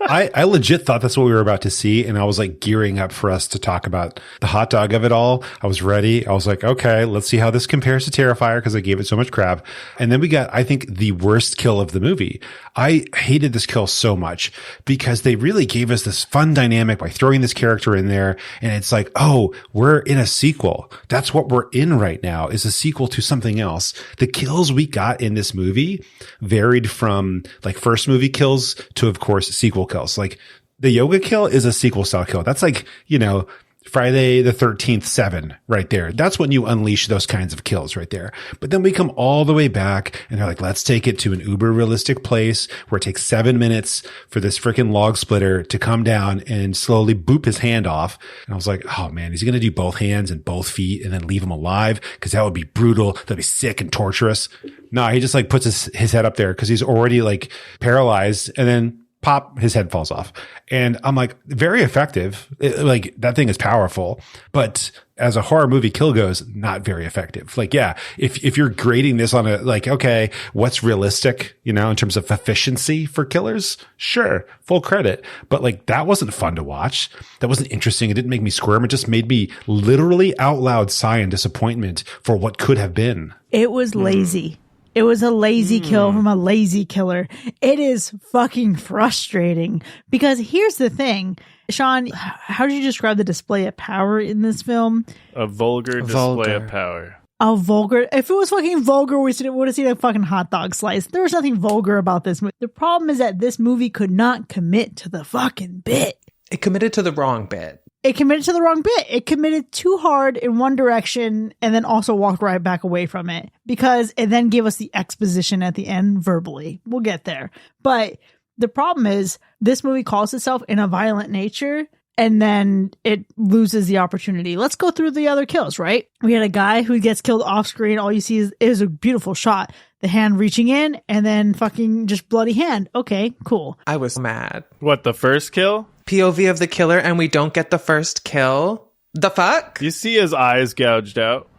I legit thought that's what we were about to see. And I was like gearing up for us to talk about the hot dog of it all. I was ready. I was like, okay, let's see how this compares to Terrifier, because I gave it so much crap. And then we got, I think, the worst kill of the movie. I hated this kill so much because they really gave us this fun dynamic by throwing this character in there. And it's like, oh, we're in a sequel. That's what we're in right now, is a sequel to something else. The kills we got in this movie varied from like first movie kills to, of course, sequel kills. Like the yoga kill is a sequel style kill. That's like, you know, Friday the 13th 7 right there. That's when you unleash those kinds of kills right there. But then we come all the way back and they're like, let's take it to an uber realistic place where it takes 7 minutes for this freaking log splitter to come down and slowly boop his hand off. And I was like, oh man, is he going to do both hands and both feet and then leave him alive? Cause that would be brutal. That'd be sick and torturous. No, he just like puts his head up there cause he's already like paralyzed, and then pop, his head falls off. And I'm like, very effective. Like that thing is powerful, but as a horror movie kill goes, not very effective. Like, yeah, if you're grading this on a, like, okay, what's realistic, you know, in terms of efficiency for killers, sure, full credit. But like, that wasn't fun to watch. That wasn't interesting. It didn't make me squirm. It just made me literally out loud sigh in disappointment for what could have been. It was lazy. It was a lazy kill from a lazy killer. It is fucking frustrating because here's the thing. Sean, how did you describe the display of power in this film? A vulgar display of power. A vulgar. If it was fucking vulgar, we would have seen a fucking hot dog slice. There was nothing vulgar about this movie. The problem is that this movie could not commit to the fucking bit. It committed to the wrong bit. It committed to the wrong bit. It committed too hard in one direction and then also walked right back away from it because it then gave us the exposition at the end verbally. We'll get there. But the problem is this movie calls itself in a violent nature and then it loses the opportunity. Let's go through the other kills, right? We had a guy who gets killed off screen. All you see is a beautiful shot. The hand reaching in and then fucking just bloody hand. Okay, cool. I was mad. What, the first kill? POV of the killer and we don't get the first kill? The fuck? You see his eyes gouged out.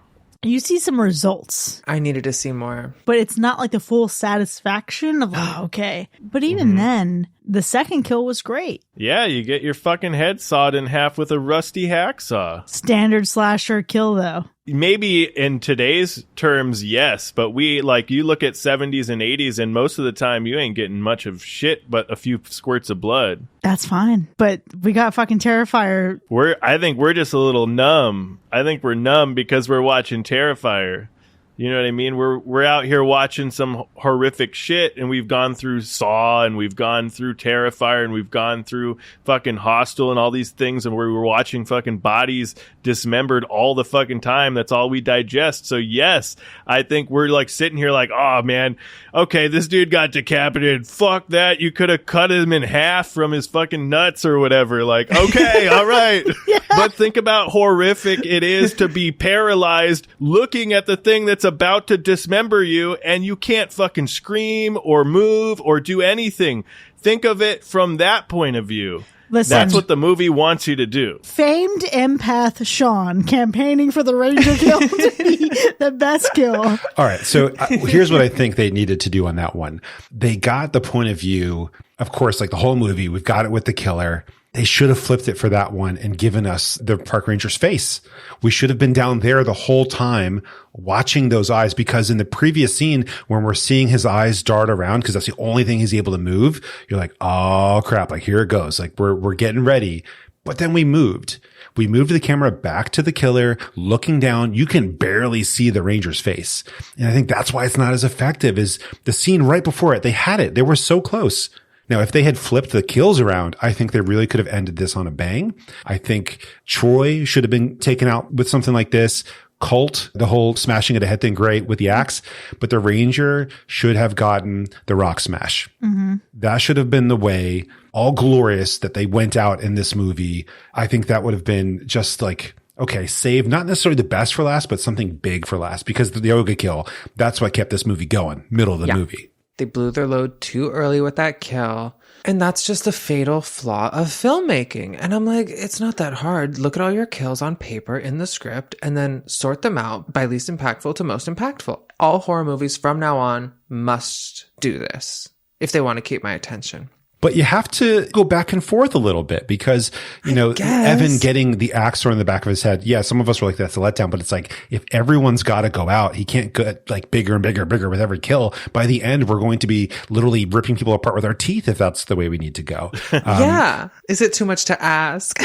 You see some results. I needed to see more. But it's not like the full satisfaction of like, okay. But even then, the second kill was great. Yeah, you get your fucking head sawed in half with a rusty hacksaw. Standard slasher kill, though. Maybe in today's terms, yes. But you look at 70s and 80s, and most of the time you ain't getting much of shit but a few squirts of blood. That's fine. But we got fucking Terrifier. I think we're just a little numb. I think we're numb because we're watching Terrifier. You know what I mean? We're out here watching some horrific shit, and we've gone through Saw, and we've gone through Terrifier, and we've gone through fucking Hostel and all these things, and we were watching fucking bodies dismembered all the fucking time. That's all we digest. So yes, I think we're like sitting here like, oh man, okay, this dude got decapitated. Fuck that. You could have cut him in half from his fucking nuts or whatever. Like, okay, all right. Yeah. But think about horrific it is to be paralyzed looking at the thing that's about to dismember you, and you can't fucking scream or move or do anything. Think of it from that point of view. Listen, that's what the movie wants you to do. Famed empath Sean campaigning for the Ranger kill to be the best kill. All right. So here's what I think they needed to do on that one. They got the point of view, of course, like the whole movie, we've got it with the killer. They should have flipped it for that one and given us the park ranger's face. We should have been down there the whole time watching those eyes, because in the previous scene, when we're seeing his eyes dart around, because that's the only thing he's able to move, you're like, oh crap, like here it goes. Like we're getting ready. But then we moved the camera back to the killer, looking down. You can barely see the ranger's face. And I think that's why it's not as effective as the scene right before it. They had it. They were so close. Now, if they had flipped the kills around, I think they really could have ended this on a bang. I think Troy should have been taken out with something like this. Colt, the whole smashing of the head thing, great with the axe, but the Ranger should have gotten the rock smash. Mm-hmm. That should have been the way, all glorious, that they went out in this movie. I think that would have been just like, okay, save not necessarily the best for last, but something big for last, because the yoga kill, that's what kept this movie going, middle of the movie. They blew their load too early with that kill. And that's just a fatal flaw of filmmaking. And I'm like, it's not that hard. Look at all your kills on paper in the script and then sort them out by least impactful to most impactful. All horror movies from now on must do this if they want to keep my attention. But you have to go back and forth a little bit because, you know, Evan getting the axe thrown in the back of his head. Yeah, some of us were like, that's a letdown. But it's like, if everyone's got to go out, he can't get like bigger and bigger and bigger with every kill. By the end, we're going to be literally ripping people apart with our teeth if that's the way we need to go. Yeah. Is it too much to ask?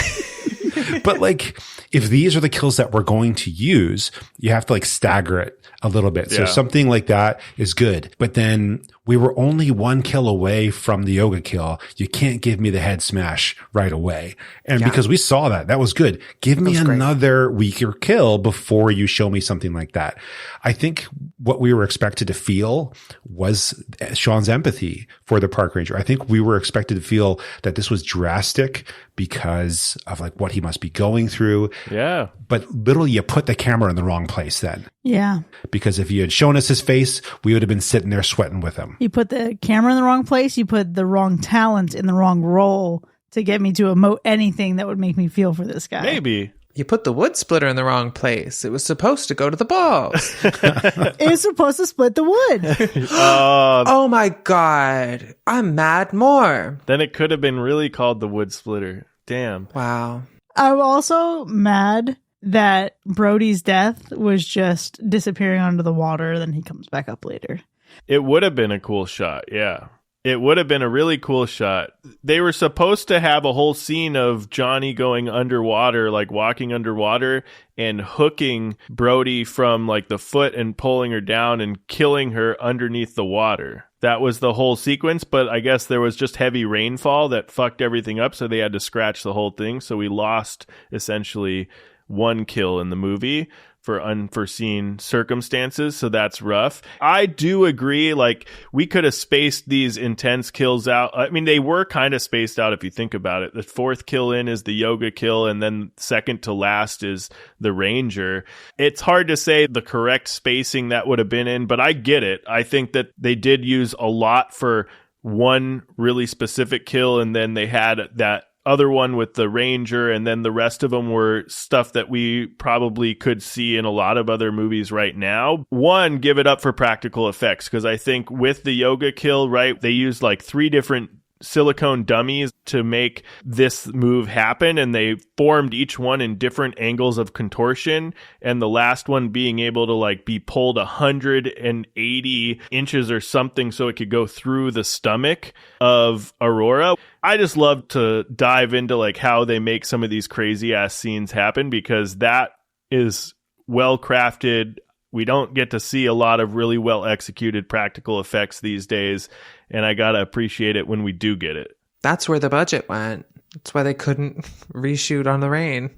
But like, if these are the kills that we're going to use, you have to like stagger it a little bit. So something like that is good. But then we were only one kill away from the yoga kill. You can't give me the head smash right away. And because we saw that, that was good. Give me another weaker kill before you show me something like that. I think what we were expected to feel was Sean's empathy for the park ranger. I think we were expected to feel that this was drastic because of like what he must be going through. Yeah. But literally you put the camera in the wrong place then. Yeah. Because if you had shown us his face, we would have been sitting there sweating with him. You put the camera in the wrong place. You put the wrong talent in the wrong role to get me to emote anything that would make me feel for this guy. Maybe. You put the wood splitter in the wrong place. It was supposed to go to the balls. It was supposed to split the wood. Oh my God. I'm mad more. Then it could have been really called the wood splitter. Damn. Wow. I'm also mad that Brody's death was just disappearing under the water. Then he comes back up later. It would have been a cool shot. Yeah. It would have been a really cool shot. They were supposed to have a whole scene of Johnny going underwater, like walking underwater and hooking Brody from like the foot and pulling her down and killing her underneath the water. That was the whole sequence, but I guess there was just heavy rainfall that fucked everything up, so they had to scratch the whole thing. So we lost essentially one kill in the movie for unforeseen circumstances, so that's rough. I do agree, like, we could have spaced these intense kills out. I mean, they were kind of spaced out if you think about it. The fourth kill in is the yoga kill, and then second to last is the ranger. It's hard to say the correct spacing that would have been in, but I get it. I think that they did use a lot for one really specific kill, and then they had that other one with the ranger, and then the rest of them were stuff that we probably could see in a lot of other movies right now. One, give it up for practical effects, because I think with the yoga kill, right, they used like 3 different silicone dummies to make this move happen, and they formed each one in different angles of contortion, and the last one being able to like be pulled 180 inches or something so it could go through the stomach of Aurora. I just love to dive into like how they make some of these crazy ass scenes happen, because that is well crafted. We don't get to see a lot of really well executed practical effects these days, and I gotta appreciate it when we do get it. That's where the budget went. That's why they couldn't reshoot on the rain.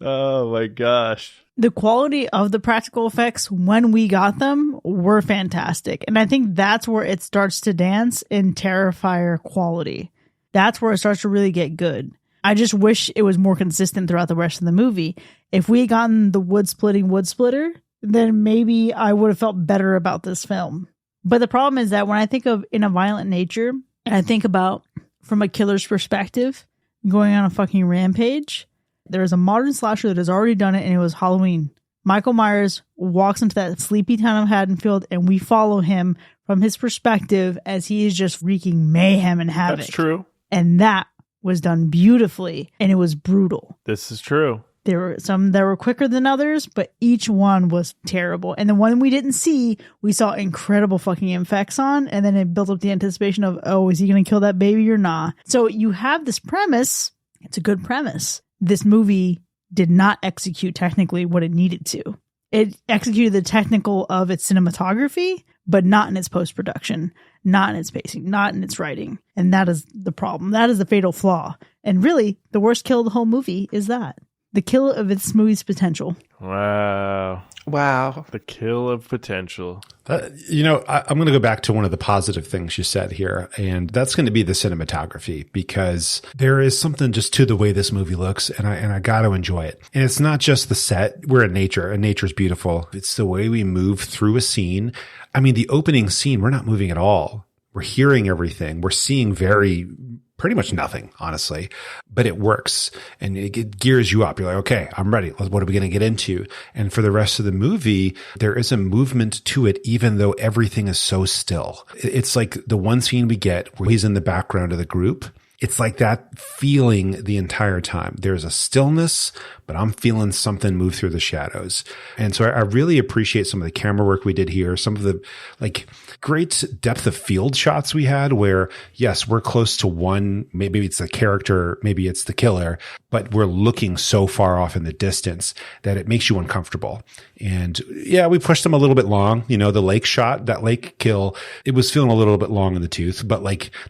Oh my gosh. The quality of the practical effects when we got them were fantastic. And I think that's where it starts to dance in Terrifier quality. That's where it starts to really get good. I just wish it was more consistent throughout the rest of the movie. If we had gotten the wood splitter, then maybe I would have felt better about this film. But the problem is that when I think of In a Violent Nature, and I think about from a killer's perspective, going on a fucking rampage, there is a modern slasher that has already done it, and it was Halloween. Michael Myers walks into that sleepy town of Haddonfield, and we follow him from his perspective as he is just wreaking mayhem and havoc. That's true. And that was done beautifully, and it was brutal. This is true. There were some that were quicker than others, but each one was terrible. And the one we didn't see, we saw incredible fucking effects on, and then it built up the anticipation of, oh, is he going to kill that baby or not? So you have this premise. It's a good premise. This movie did not execute technically what it needed to. It executed the technical of its cinematography, but not in its post-production, not in its pacing, not in its writing. And that is the problem. That is the fatal flaw. And really, the worst kill of the whole movie is that. The kill of this movie's potential. Wow. The kill of potential. I'm going to go back to one of the positive things you said here, and that's going to be the cinematography, because there is something just to the way this movie looks, and I got to enjoy it. And it's not just the set. We're in nature, and nature's beautiful. It's the way we move through a scene. I mean, the opening scene, we're not moving at all. We're hearing everything. We're seeing pretty much nothing, honestly, but it works and it gears you up. You're like, okay, I'm ready. What are we going to get into? And for the rest of the movie, there is a movement to it, even though everything is so still. It's like the one scene we get where he's in the background of the group. It's like that feeling the entire time. There's a stillness, but I'm feeling something move through the shadows. And so I really appreciate some of the camera work we did here, some of the great depth of field shots we had where, yes, we're close to one, maybe it's the character, maybe it's the killer, but we're looking so far off in the distance that it makes you uncomfortable. And yeah, we pushed them a little bit long. The lake shot, that lake kill, it was feeling a little bit long in the tooth, but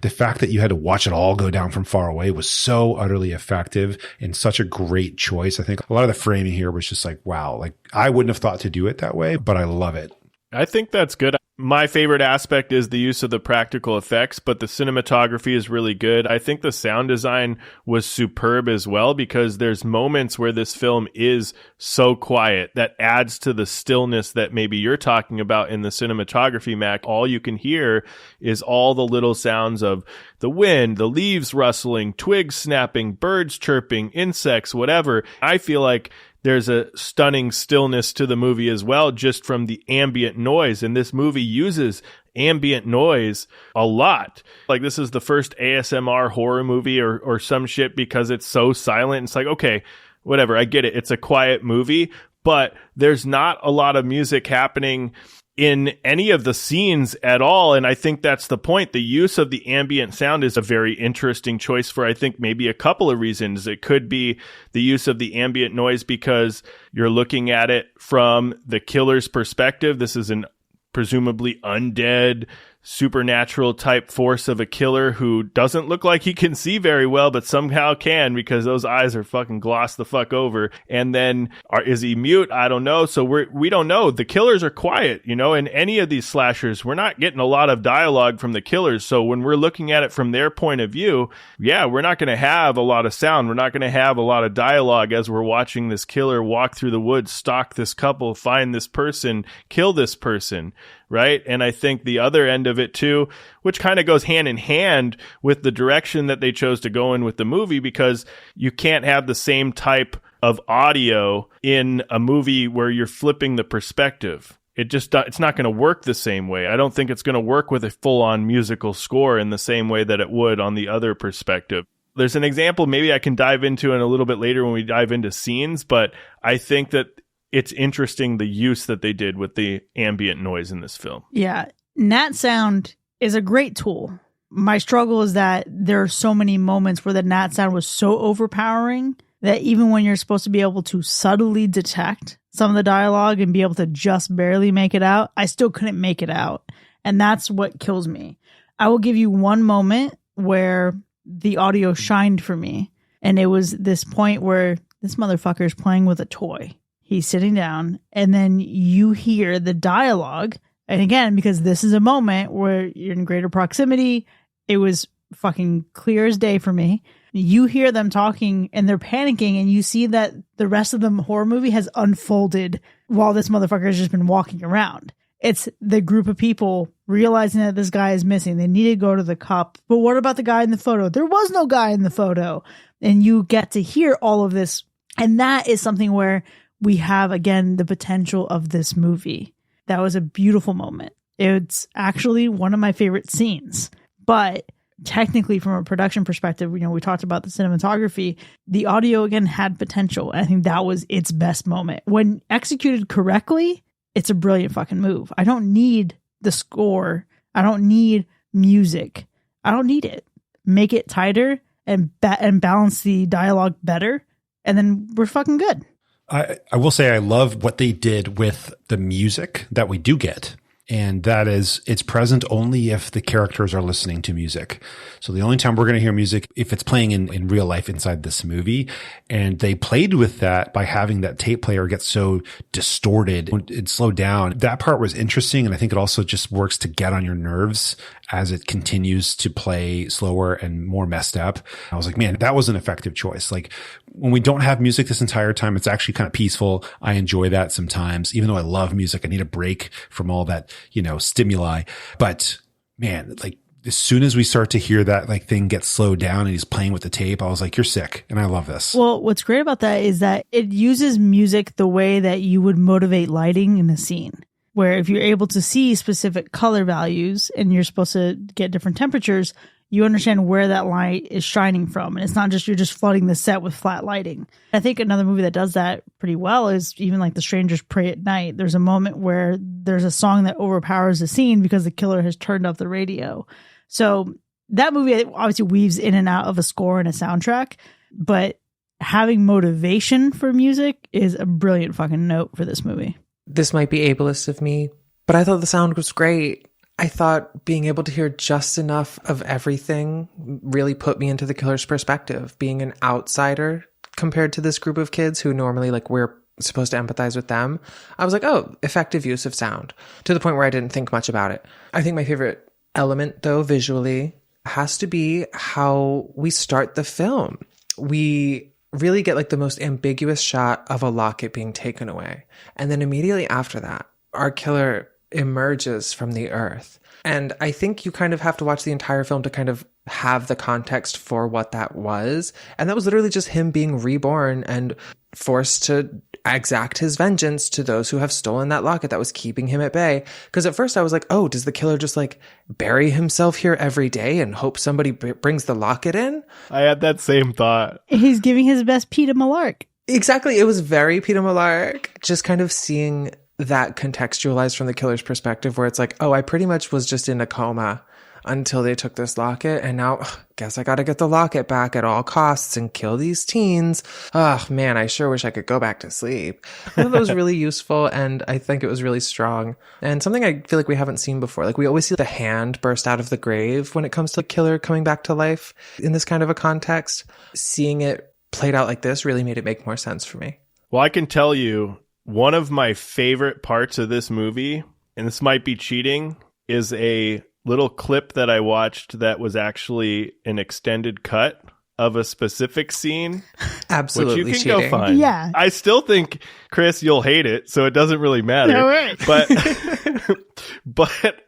the fact that you had to watch it all go down from far away was so utterly effective and such a great choice. I think a lot of the framing here was just wow, I wouldn't have thought to do it that way, but I love it. I think that's good. My favorite aspect is the use of the practical effects, but the cinematography is really good. I think the sound design was superb as well, because there's moments where this film is so quiet that adds to the stillness that maybe you're talking about in the cinematography, Mac. All you can hear is all the little sounds of the wind, the leaves rustling, twigs snapping, birds chirping, insects, whatever. I feel like there's a stunning stillness to the movie as well, just from the ambient noise. And this movie uses ambient noise a lot. This is the first ASMR horror movie or some shit, because it's so silent. It's okay, whatever. I get it. It's a quiet movie, but there's not a lot of music happening in any of the scenes at all. And I think that's the point. The use of the ambient sound is a very interesting choice for, I think, maybe a couple of reasons. It could be the use of the ambient noise because you're looking at it from the killer's perspective. This is an presumably undead, supernatural type force of a killer who doesn't look like he can see very well, but somehow can, because those eyes are fucking glossed the fuck over. And then is he mute? I don't know. So we don't know. The killers are quiet, in any of these slashers. We're not getting a lot of dialogue from the killers. So when we're looking at it from their point of view, yeah, we're not going to have a lot of sound. We're not going to have a lot of dialogue as we're watching this killer walk through the woods, stalk this couple, find this person, kill this person. Right. And I think the other end of it too, which kind of goes hand in hand with the direction that they chose to go in with the movie, because you can't have the same type of audio in a movie where you're flipping the perspective. It's not going to work the same way. I don't think it's going to work with a full on musical score in the same way that it would on the other perspective. There's an example maybe I can dive into in a little bit later when we dive into scenes, but I think that it's interesting the use that they did with the ambient noise in this film. Yeah. Nat sound is a great tool. My struggle is that there are so many moments where the nat sound was so overpowering that even when you're supposed to be able to subtly detect some of the dialogue and be able to just barely make it out, I still couldn't make it out. And that's what kills me. I will give you one moment where the audio shined for me. And it was this point where this motherfucker is playing with a toy. He's sitting down, and then you hear the dialogue. And again, because this is a moment where you're in greater proximity, it was fucking clear as day for me. You hear them talking and they're panicking, and you see that the rest of the horror movie has unfolded while this motherfucker has just been walking around. It's the group of people realizing that this guy is missing. They need to go to the cop. But what about the guy in the photo? There was no guy in the photo. And you get to hear all of this. And that is something where we have, again, the potential of this movie. That was a beautiful moment. It's actually one of my favorite scenes. But technically, from a production perspective, we talked about the cinematography. The audio, again, had potential. I think that was its best moment. When executed correctly, it's a brilliant fucking move. I don't need the score. I don't need music. I don't need it. Make it tighter and balance the dialogue better, and then we're fucking good. I will say I love what they did with the music that we do get. And that is, it's present only if the characters are listening to music. So the only time we're going to hear music if it's playing in real life inside this movie. And they played with that by having that tape player get so distorted and slowed down. That part was interesting. And I think it also just works to get on your nerves as it continues to play slower and more messed up. I was like, man, that was an effective choice. Like when we don't have music this entire time, it's actually kind of peaceful. I enjoy that sometimes, even though I love music. I need a break from all that, stimuli. But man, like as soon as we start to hear that like thing get slowed down and he's playing with the tape, I was like, you're sick. And I love this. Well, what's great about that is that it uses music the way that you would motivate lighting in a scene. Where if you're able to see specific color values and you're supposed to get different temperatures, you understand where that light is shining from. And it's not just you're just flooding the set with flat lighting. I think another movie that does that pretty well is even like The Strangers Pray at Night. There's a moment where there's a song that overpowers the scene because the killer has turned up the radio. So that movie obviously weaves in and out of a score and a soundtrack, but having motivation for music is a brilliant fucking note for this movie. This might be ableist of me, but I thought the sound was great. I thought being able to hear just enough of everything really put me into the killer's perspective. Being an outsider compared to this group of kids who normally we're supposed to empathize with them, I was like, oh, effective use of sound, to the point where I didn't think much about it. I think my favorite element, though, visually, has to be how we start the film. We really get the most ambiguous shot of a locket being taken away. And then immediately after that, our killer emerges from the earth. And I think you kind of have to watch the entire film to kind of have the context for what that was. And that was literally just him being reborn and forced to exact his vengeance to those who have stolen that locket that was keeping him at bay. Because at first I was like, oh, does the killer just bury himself here every day and hope somebody brings the locket in? I had that same thought. He's giving his best Peter Malark. Exactly. It was very Peter Malark. Just kind of seeing that contextualized from the killer's perspective, where it's like, oh, I pretty much was just in a coma until they took this locket, and now guess I gotta get the locket back at all costs and kill these teens. Oh man, I sure wish I could go back to sleep. I thought that was really useful, and I think it was really strong, and something I feel like we haven't seen before. We always see the hand burst out of the grave when it comes to the killer coming back to life in this kind of a context. Seeing it played out like this really made it make more sense for me. Well, I can tell you, one of my favorite parts of this movie, and this might be cheating, is a little clip that I watched that was actually an extended cut of a specific scene. Absolutely which you can cheating. go find. Yeah. I still think, Chris, you'll hate it, so it doesn't really matter. All right. But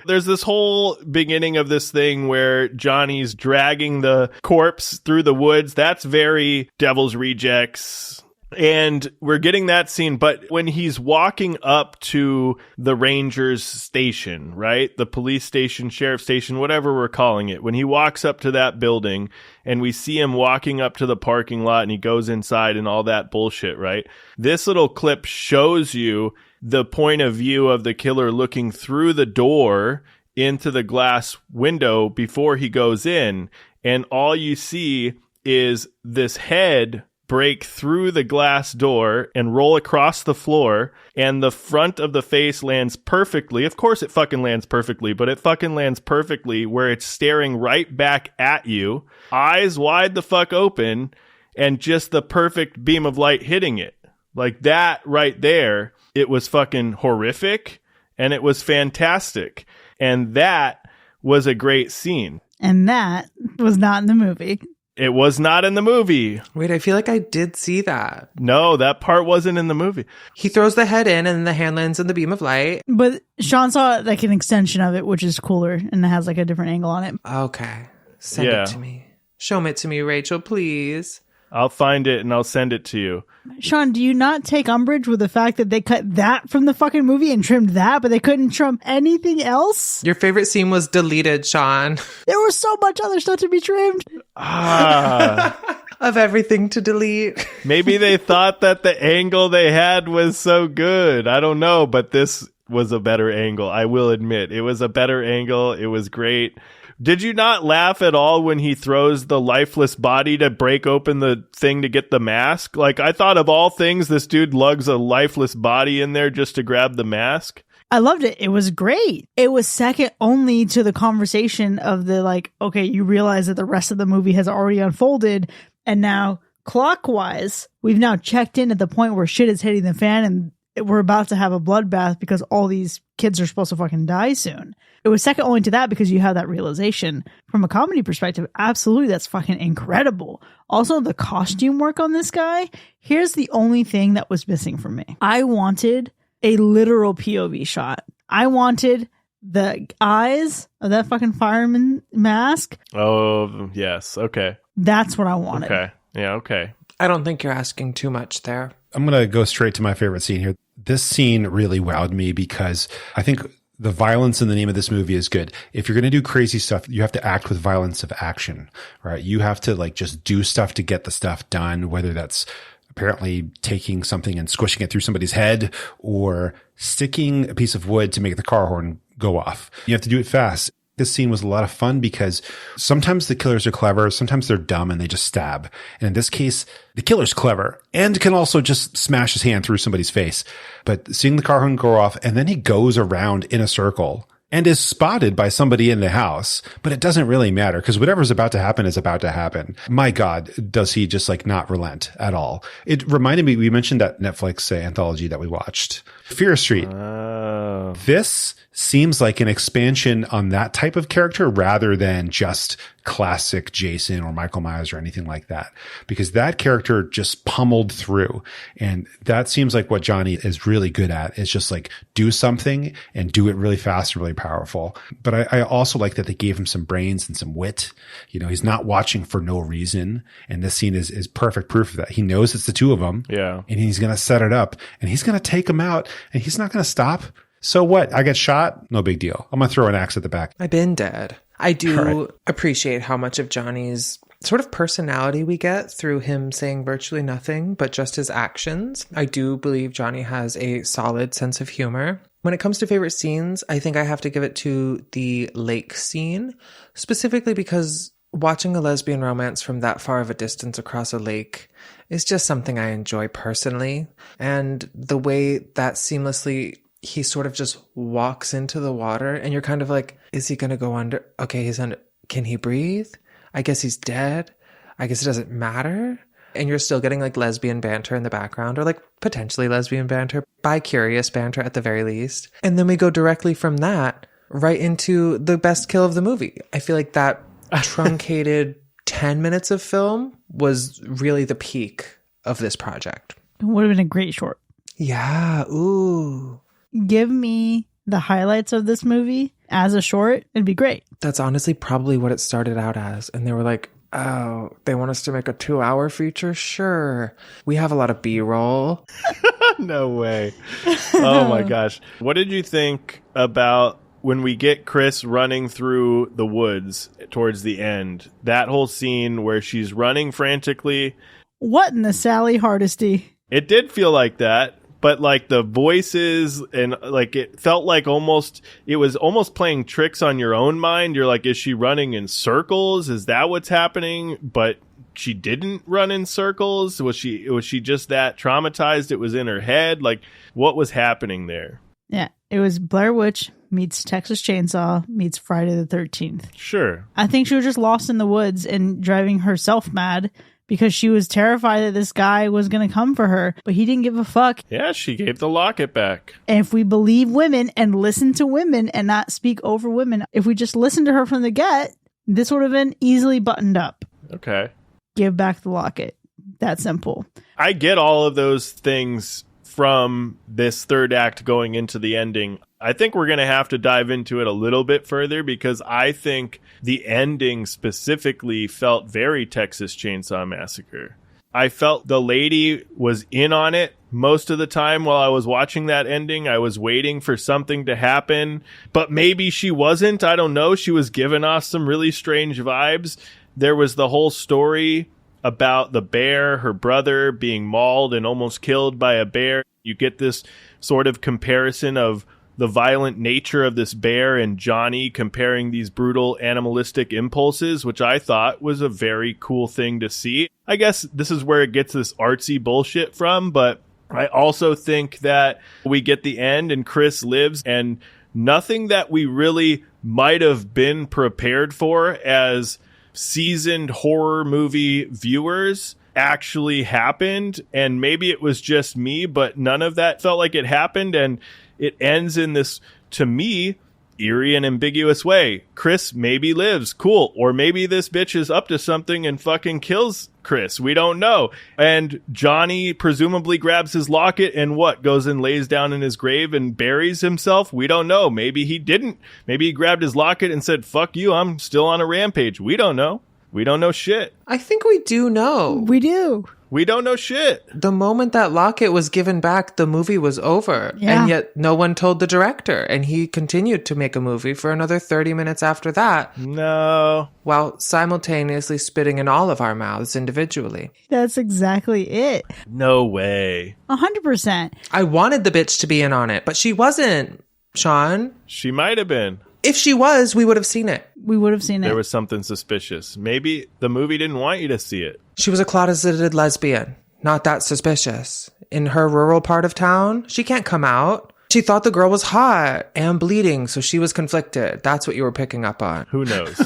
there's this whole beginning of this thing where Johnny's dragging the corpse through the woods. That's very Devil's Rejects. And we're getting that scene, but when he's walking up to the ranger's station, right? The police station, sheriff station, whatever we're calling it. When he walks up to that building and we see him walking up to the parking lot and he goes inside and all that bullshit, right? This little clip shows you the point of view of the killer looking through the door into the glass window before he goes in. And all you see is this head break through the glass door and roll across the floor, and the front of the face lands perfectly. Of course it fucking lands perfectly, but it fucking lands perfectly where it's staring right back at you, eyes wide the fuck open, and just the perfect beam of light hitting it. Like that right there, it was fucking horrific, and it was fantastic. And that was a great scene. And that was not in the movie. It was not in the movie. Wait, I feel like I did see that. No, that part wasn't in the movie. He throws the head in and the hand lands in the beam of light. But Sean saw like an extension of it, which is cooler and it has like a different angle on it. Okay. Send it to me. Show it to me, Rachel, please. I'll find it and I'll send it to you. Sean, do you not take umbrage with the fact that they cut that from the fucking movie and trimmed that, but they couldn't trim anything else? Your favorite scene was deleted, Sean. There was so much other stuff to be trimmed. Of everything to delete. Maybe they thought that the angle they had was so good. I don't know, but this was a better angle. I will admit, it was a better angle. It was great. Did you not laugh at all when he throws the lifeless body to break open the thing to get the mask? Like, I thought of all things, this dude lugs a lifeless body in there just to grab the mask. I loved it. It was great. It was second only to the conversation of the like, okay, you realize that the rest of the movie has already unfolded. And now clockwise, we've now checked in at the point where shit is hitting the fan and we're about to have a bloodbath because all these kids are supposed to fucking die soon. It was second only to that because you have that realization. From a comedy perspective, absolutely, that's fucking incredible. Also, the costume work on this guy, here's the only thing that was missing for me. I wanted a literal POV shot. I wanted the eyes of that fucking fireman mask. Oh, yes. Okay. That's what I wanted. Okay. Yeah, okay. I don't think you're asking too much there. I'm going to go straight to my favorite scene here. This scene really wowed me because I think the violence in the name of this movie is good. If you're going to do crazy stuff, you have to act with violence of action, right? You have to like just do stuff to get the stuff done, whether that's apparently taking something and squishing it through somebody's head or sticking a piece of wood to make the car horn go off. You have to do it fast. This scene was a lot of fun because sometimes the killers are clever, sometimes they're dumb and they just stab. And in this case, the killer's clever and can also just smash his hand through somebody's face. But seeing the car horn go off and then he goes around in a circle and is spotted by somebody in the house, but it doesn't really matter because whatever's about to happen is about to happen. My God, does he just like not relent at all. It reminded me, we mentioned that Netflix anthology that we watched, Fear Street. This seems like an expansion on that type of character rather than just classic Jason or Michael Myers or anything like that, because that character just pummeled through. And that seems like what Johnny is really good at, is just like do something and do it really fast and really powerful. But I also like that they gave him some brains and some wit. You know, he's not watching for no reason. And this scene is perfect proof of that. He knows it's the two of them. Yeah. And he's going to set it up and he's going to take them out and he's not going to stop. So what? I get shot? No big deal. I'm going to throw an axe at the back. I've been dead. I do appreciate how much of Johnny's sort of personality we get through him saying virtually nothing, but just his actions. I do believe Johnny has a solid sense of humor. When it comes to favorite scenes, I think I have to give it to the lake scene, specifically because watching a lesbian romance from that far of a distance across a lake is just something I enjoy personally. And the way that seamlessly he sort of just walks into the water and you're kind of like, is he going to go under? Okay, he's under. Can he breathe? I guess he's dead. I guess it doesn't matter. And you're still getting like lesbian banter in the background, or like potentially lesbian banter, bi-curious banter at the very least. And then we go directly from that right into the best kill of the movie. I feel like that truncated 10 minutes of film was really the peak of this project. It would have been a great short. Yeah. Ooh. Give me the highlights of this movie as a short. It'd be great. That's honestly probably what it started out as. And they were like, oh, they want us to make a 2-hour feature? Sure. We have a lot of B-roll. No way. Oh my gosh. What did you think about when we get Chris running through the woods towards the end? That whole scene where she's running frantically. What in the Sally Hardesty? It did feel like that. But like the voices and like it felt like it was almost playing tricks on your own mind. You're like, is she running in circles? Is that what's happening? But she didn't run in circles? Was she just that traumatized it was in her head? Like, what was happening there? Yeah, it was Blair Witch meets Texas Chainsaw meets Friday the 13th. Sure. I think she was just lost in the woods and driving herself mad because she was terrified that this guy was going to come for her, but he didn't give a fuck. Yeah, she gave the locket back. And if we believe women and listen to women and not speak over women, if we just listened to her from the get, this would have been easily buttoned up. Okay. Give back the locket. That simple. I get all of those things from this third act going into the ending. I think we're going to have to dive into it a little bit further because I think the ending specifically felt very Texas Chainsaw Massacre. I felt the lady was in on it most of the time while I was watching that ending. I was waiting for something to happen, but maybe she wasn't. I don't know. She was giving off some really strange vibes. There was the whole story about the bear, her brother being mauled and almost killed by a bear. You get this sort of comparison of the violent nature of this bear and Johnny comparing these brutal animalistic impulses, which I thought was a very cool thing to see. I guess this is where it gets this artsy bullshit from, but I also think that we get the end and Chris lives and nothing that we really might have been prepared for as seasoned horror movie viewers actually happened. And maybe it was just me, but none of that felt like it happened. And it ends in this, to me, eerie and ambiguous way. Chris maybe lives. Cool. Or maybe this bitch is up to something and fucking kills Chris. We don't know. And Johnny presumably grabs his locket and what? Goes and lays down in his grave and buries himself? We don't know. Maybe he didn't. Maybe he grabbed his locket and said, fuck you, I'm still on a rampage. We don't know. We don't know shit. I think we do know. We do. We don't know shit. The moment that locket was given back, the movie was over. Yeah. And yet no one told the director. And he continued to make a movie for another 30 minutes after that. No. While simultaneously spitting in all of our mouths individually. That's exactly it. No way. 100%. I wanted the bitch to be in on it, but she wasn't, Sean. She might have been. If she was, we would have seen it. We would have seen it. There was something suspicious. Maybe the movie didn't want you to see it. She was a closeted lesbian. Not that suspicious. In her rural part of town, she can't come out. She thought the girl was hot and bleeding, so she was conflicted. That's what you were picking up on. Who knows?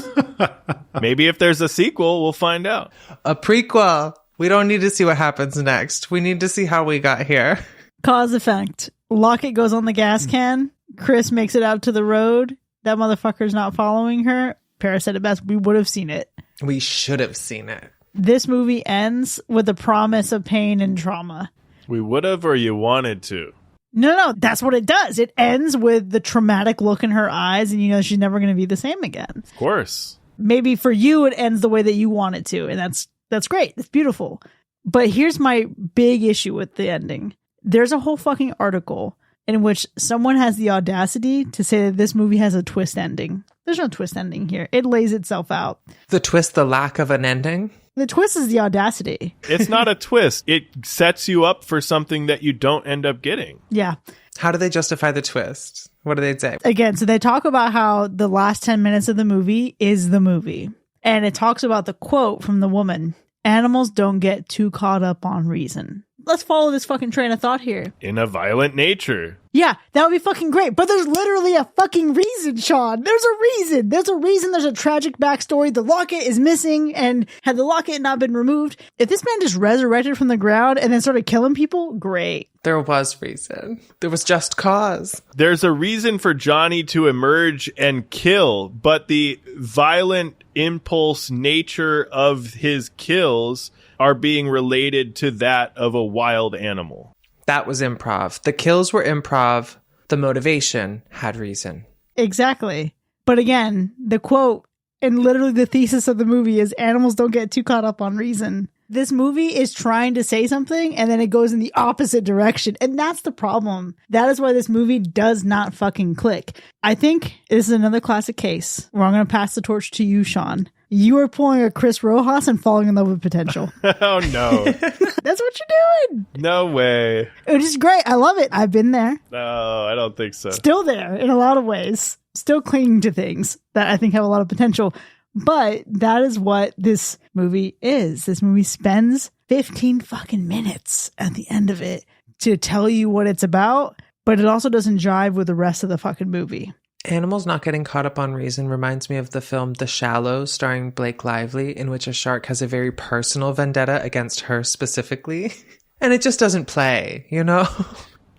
Maybe if there's a sequel, we'll find out. A prequel. We don't need to see what happens next. We need to see how we got here. Cause effect. Locket goes on the gas can. Chris makes it out to the road. That motherfucker's not following her. Paris said it best. We would have seen it. We should have seen it. This movie ends with a promise of pain and trauma. We would have, or you wanted to? No, that's what it does. It ends with the traumatic look in her eyes, and you know she's never going to be the same again. Of course. Maybe for you, it ends the way that you want it to, and that's great. It's beautiful. But here's my big issue with the ending. There's a whole fucking article in which someone has the audacity to say that this movie has a twist ending. There's no twist ending here. It lays itself out. The twist, the lack of an ending? The twist is the audacity. It's not a twist. It sets you up for something that you don't end up getting. Yeah. How do they justify the twist? What do they say? Again, so they talk about how the last 10 minutes of the movie is the movie. And it talks about the quote from the woman, "Animals don't get too caught up on reason." Let's follow this fucking train of thought here. In a violent nature. Yeah, that would be fucking great. But there's literally a fucking reason, Sean. There's a reason. There's a reason. There's a tragic backstory. The locket is missing. And had the locket not been removed, if this man just resurrected from the ground and then started killing people, great. There was reason. There was just cause. There's a reason for Johnny to emerge and kill, but the violent impulse nature of his kills are being related to that of a wild animal. That was improv. The kills were improv. The motivation had reason. Exactly. But again, the quote and literally the thesis of the movie is animals don't get too caught up on reason. This movie is trying to say something and then it goes in the opposite direction. And that's the problem. That is why this movie does not fucking click. I think this is another classic case where I'm going to pass the torch to you, Sean. You are pulling a Chris Rojas and falling in love with potential. Oh, no. That's what you're doing. No way. Which is great. I love it. I've been there. No, I don't think so. Still there in a lot of ways. Still clinging to things that I think have a lot of potential. But that is what this movie is. This movie spends 15 fucking minutes at the end of it to tell you what it's about, but it also doesn't jive with the rest of the fucking movie. Animals not getting caught up on reason reminds me of the film The Shallows starring Blake Lively, in which a shark has a very personal vendetta against her specifically. And it just doesn't play, you know?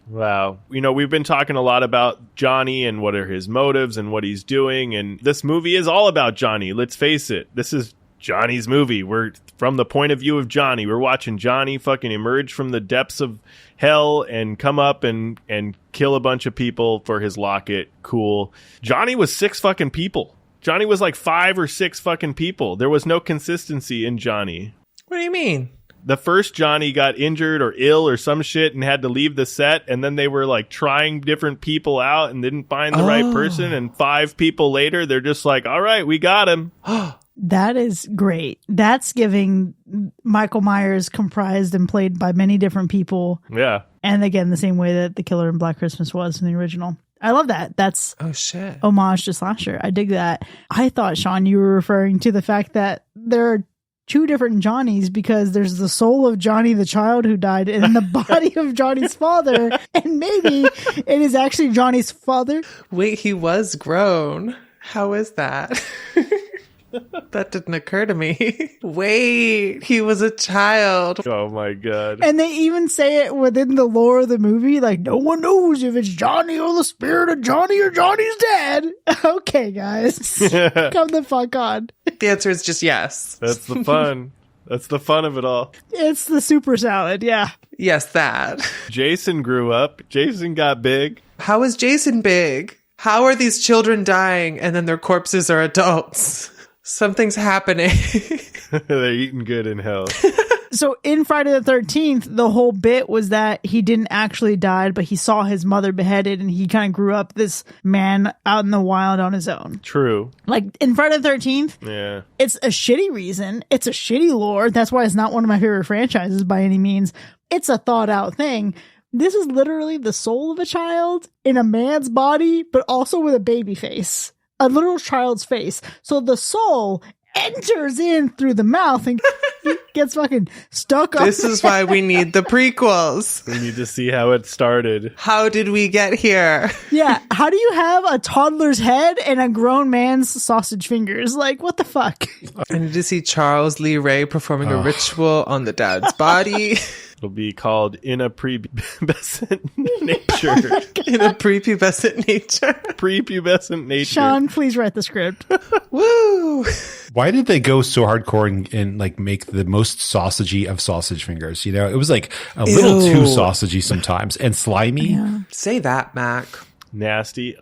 Wow. You know, we've been talking a lot about Johnny and what are his motives and what he's doing. And this movie is all about Johnny. Let's face it. This is Johnny's movie. We're from the point of view of Johnny. We're watching Johnny fucking emerge from the depths of hell and come up and kill a bunch of people for his locket. Cool. Johnny was 6 fucking people. Johnny was like 5 or 6 fucking people. There was no consistency in Johnny. What do you mean? The first Johnny got injured or ill or some shit and had to leave the set, and then they were like trying different people out and didn't find the right person, and 5 people later they're just like, all right, we got him. That is great. That's giving Michael Myers comprised and played by many different people. Yeah. And again, the same way that the killer in Black Christmas was in the original. I love that. That's homage to slasher. I dig that. I thought, Sean, you were referring to the fact that there are 2 different Johnnies, because there's the soul of Johnny the child who died and then the body of Johnny's father, and maybe it is actually Johnny's father. Wait, he was grown. How is that? That didn't occur to me. Wait, he was a child. Oh my God. And they even say it within the lore of the movie, like, no one knows if it's Johnny or the spirit of Johnny or Johnny's dad. Okay, guys. Come the fuck on. The answer is just yes. That's the fun. That's the fun of it all. It's the super salad, yeah. Yes, that. Jason grew up. Jason got big. How is Jason big? How are these children dying and then their corpses are adults? Something's happening. They're eating good in hell. So in Friday the 13th, the whole bit was that he didn't actually die, but he saw his mother beheaded, and he kind of grew up this man out in the wild on his own. True. Like in Friday the 13th, yeah, it's a shitty reason. It's a shitty lore. That's why it's not one of my favorite franchises by any means. It's a thought out thing. This is literally the soul of a child in a man's body, but also with a baby face. A literal child's face. So the soul enters in through the mouth and gets fucking stuck up. This is why we need the prequels. We need to see how it started. How did we get here? Yeah. How do you have a toddler's head and a grown man's sausage fingers? Like, what the fuck? I need to see Charles Lee Ray performing a ritual on the dad's body. It'll be called In a Prepubescent Nature. In a prepubescent nature. Prepubescent nature. Sean, please write the script. Woo! Why did they go so hardcore and like make the most sausagey of sausage fingers? You know, it was like a little too sausagey sometimes and slimy. Yeah. Say that, Mac. Nasty.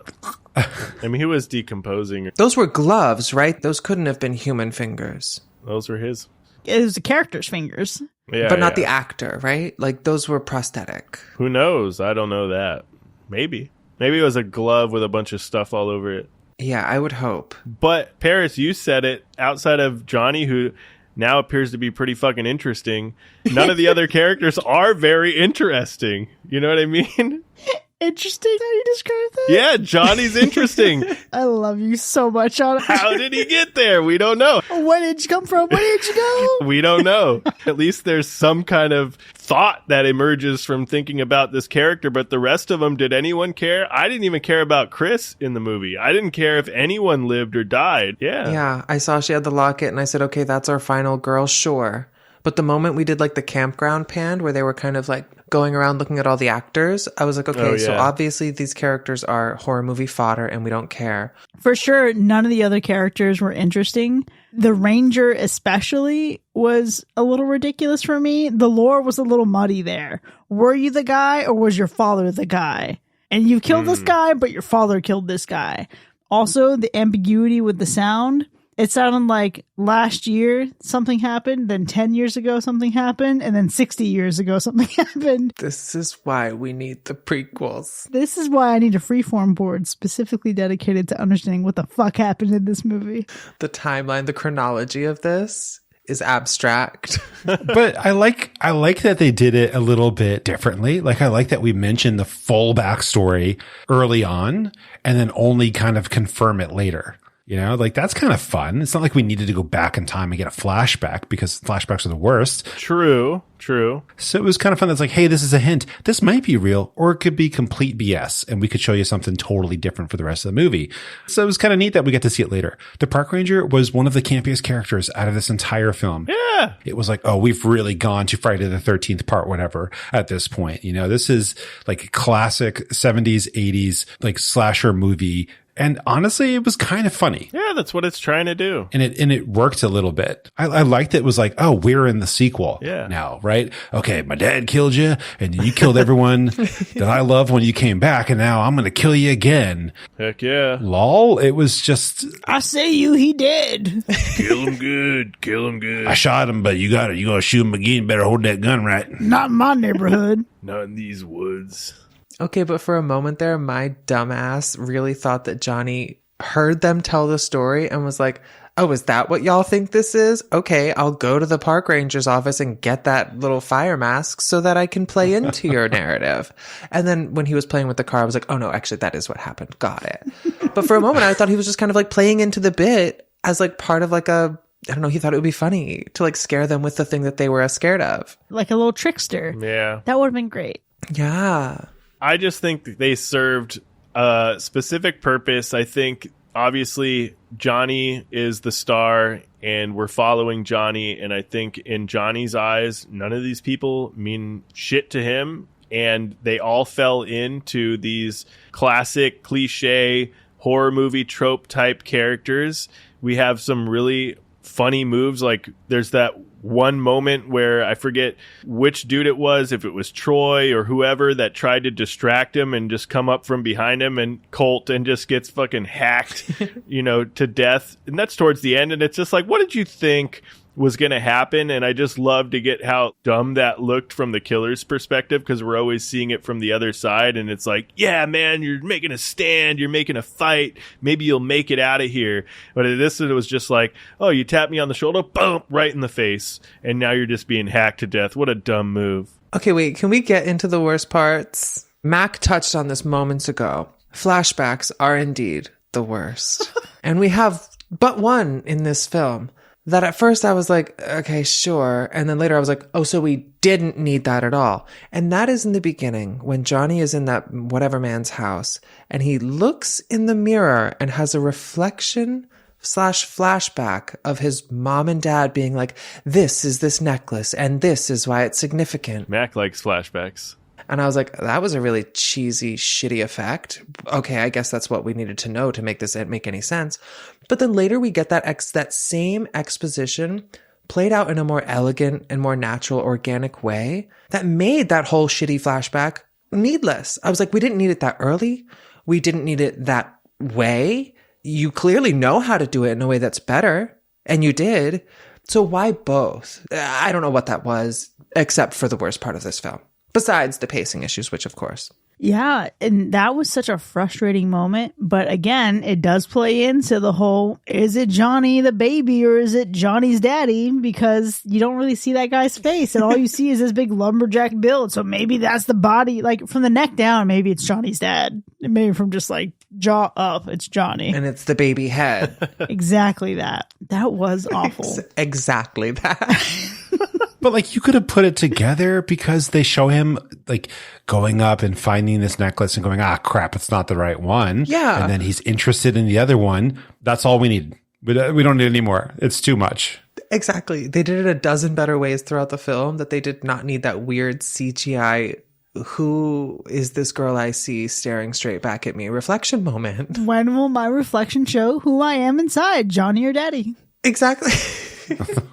I mean, he was decomposing. Those were gloves, right? Those couldn't have been human fingers. Those were his. It was the character's fingers. Yeah, but not the actor, right? Like, those were prosthetic. Who knows? I don't know that. Maybe. Maybe it was a glove with a bunch of stuff all over it. Yeah, I would hope. But, Paris, you said it. Outside of Johnny, who now appears to be pretty fucking interesting, none of the other characters are very interesting. You know what I mean? Interesting how you describe that? Yeah, Johnny's interesting. I love you so much, Sean. How did he get there? We don't know. Where did you come from? Where did you go? We don't know. At least there's some kind of thought that emerges from thinking about this character, but the rest of them, did anyone care? I didn't even care about Chris in the movie. I didn't care if anyone lived or died. Yeah. Yeah, I saw she had the locket and I said, okay, that's our final girl, sure. But the moment we did like the campground pan where they were kind of like going around looking at all the actors, I was like, okay, so obviously these characters are horror movie fodder and we don't care. For sure, none of the other characters were interesting. The ranger especially was a little ridiculous for me. The lore was a little muddy there. Were you the guy or was your father the guy? And you killed this guy, but your father killed this guy. Also, the ambiguity with the sound. It sounded like last year something happened, then 10 years ago something happened, and then 60 years ago something happened. This is why we need the prequels. This is why I need a freeform board specifically dedicated to understanding what the fuck happened in this movie. The timeline, the chronology of this is abstract. But I like that they did it a little bit differently. Like, I like that we mentioned the full backstory early on and then only kind of confirm it later. You know, like that's kind of fun. It's not like we needed to go back in time and get a flashback because flashbacks are the worst. True. So it was kind of fun. That's like, hey, this is a hint. This might be real or it could be complete BS and we could show you something totally different for the rest of the movie. So it was kind of neat that we get to see it later. The park ranger was one of the campiest characters out of this entire film. Yeah. It was like, oh, we've really gone to Friday the 13th part, whatever at this point. You know, this is like a classic 70s, 80s, like slasher movie. And honestly, it was kind of funny. Yeah, that's what it's trying to do. And it worked a little bit. I liked it. It was like, oh, we're in the sequel now, right? Okay, my dad killed you, and you killed everyone that I loved when you came back, and now I'm going to kill you again. Heck yeah. Lol, it was just... I say he did. Kill him good. I shot him, but you got it. You going to shoot him again. Better hold that gun right. Not in my neighborhood. Not in these woods. Okay, but for a moment there, my dumbass really thought that Johnny heard them tell the story and was like, oh, is that what y'all think this is? Okay, I'll go to the park ranger's office and get that little fire mask so that I can play into your narrative. And then when he was playing with the car, I was like, oh no, actually that is what happened. Got it. But for a moment, I thought he was just kind of like playing into the bit as like part of like a, I don't know, he thought it would be funny to like scare them with the thing that they were scared of. Like a little trickster. Yeah. That would have been great. Yeah. I just think that they served a specific purpose. I think, obviously, Johnny is the star, and we're following Johnny. And I think in Johnny's eyes, none of these people mean shit to him. And they all fell into these classic, cliche, horror movie trope type characters. We have some really funny moves. Like, there's that one moment where I forget which dude it was, if it was Troy or whoever, that tried to distract him and just come up from behind him, and Colt and just gets fucking hacked, to death. And that's towards the end. And it's just like, what did you think was going to happen? And I just love to get how dumb that looked from the killer's perspective, because we're always seeing it from the other side. And it's like, yeah, man, you're making a stand, you're making a fight, maybe you'll make it out of here. But this, it was just like, oh, you tap me on the shoulder, boom, right in the face, and now you're just being hacked to death. What a dumb move. Okay, wait, can we get into the worst parts? Mac touched on this moments ago. Flashbacks are indeed the worst. And we have but one in this film. That at first I was like, okay, sure. And then later I was like, oh, so we didn't need that at all. And that is in the beginning when Johnny is in that whatever man's house and he looks in the mirror and has a reflection / flashback of his mom and dad being like, this is this necklace and this is why it's significant. Mac likes flashbacks. And I was like, that was a really cheesy, shitty effect. Okay, I guess that's what we needed to know to make this make any sense. But then later we get that same exposition played out in a more elegant and more natural, organic way that made that whole shitty flashback needless. I was like, we didn't need it that early. We didn't need it that way. You clearly know how to do it in a way that's better, and you did. So why both? I don't know what that was, except for the worst part of this film. Besides the pacing issues, which of course. Yeah, and that was such a frustrating moment. But again, it does play into the whole, is it Johnny the baby or is it Johnny's daddy? Because you don't really see that guy's face and all you see is this big lumberjack build. So maybe that's the body, like from the neck down, maybe it's Johnny's dad. And maybe from just like jaw up, it's Johnny. And it's the baby head. Exactly that. That was awful. Exactly that. But like you could have put it together because they show him like going up and finding this necklace and going, ah, crap, it's not the right one. Yeah. And then he's interested in the other one. That's all we need. We don't need any more. It's too much. Exactly. They did it a dozen better ways throughout the film that they did not need that weird CGI, who is this girl I see staring straight back at me reflection moment. When will my reflection show who I am inside, Johnny or Daddy? Exactly.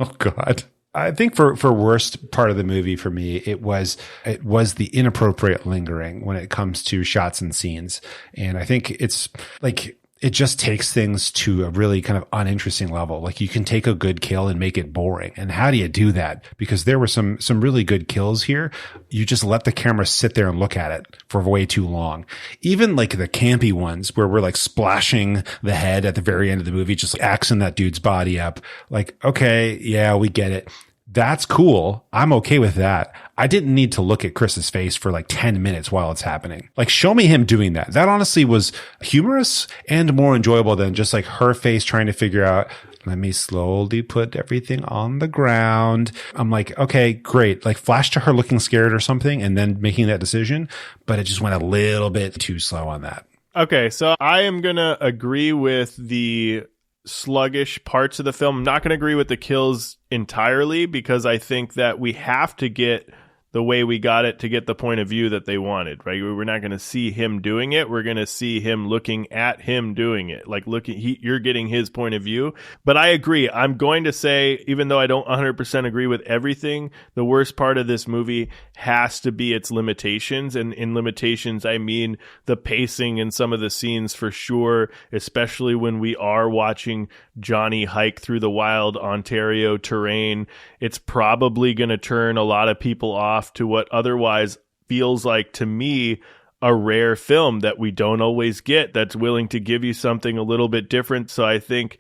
Oh, God. I think for worst part of the movie for me, it was the inappropriate lingering when it comes to shots and scenes. And I think it's like, it just takes things to a really kind of uninteresting level. Like you can take a good kill and make it boring. And how do you do that? Because there were some really good kills here. You just let the camera sit there and look at it for way too long. Even like the campy ones where we're like splashing the head at the very end of the movie, just like axing that dude's body up. Like, okay, yeah, we get it. That's cool. I'm okay with that. I didn't need to look at Chris's face for like 10 minutes while it's happening. Like, show me him doing that. That honestly was humorous and more enjoyable than just like her face trying to figure out, let me slowly put everything on the ground. I'm like, okay, great. Like, flash to her looking scared or something and then making that decision. But it just went a little bit too slow on that. Okay, so I am going to agree with the sluggish parts of the film. I'm not going to agree with the kills entirely, because I think that we have to get the way we got it to get the point of view that they wanted, right? We're not going to see him doing it. We're going to see him looking at him doing it. Like, you're getting his point of view. But I agree. I'm going to say, even though I don't 100% agree with everything, the worst part of this movie has to be its limitations. And in limitations, I mean the pacing in some of the scenes for sure, especially when we are watching Johnny hike through the wild Ontario terrain. It's probably going to turn a lot of people off to what otherwise feels like, to me, a rare film that we don't always get, that's willing to give you something a little bit different. So I think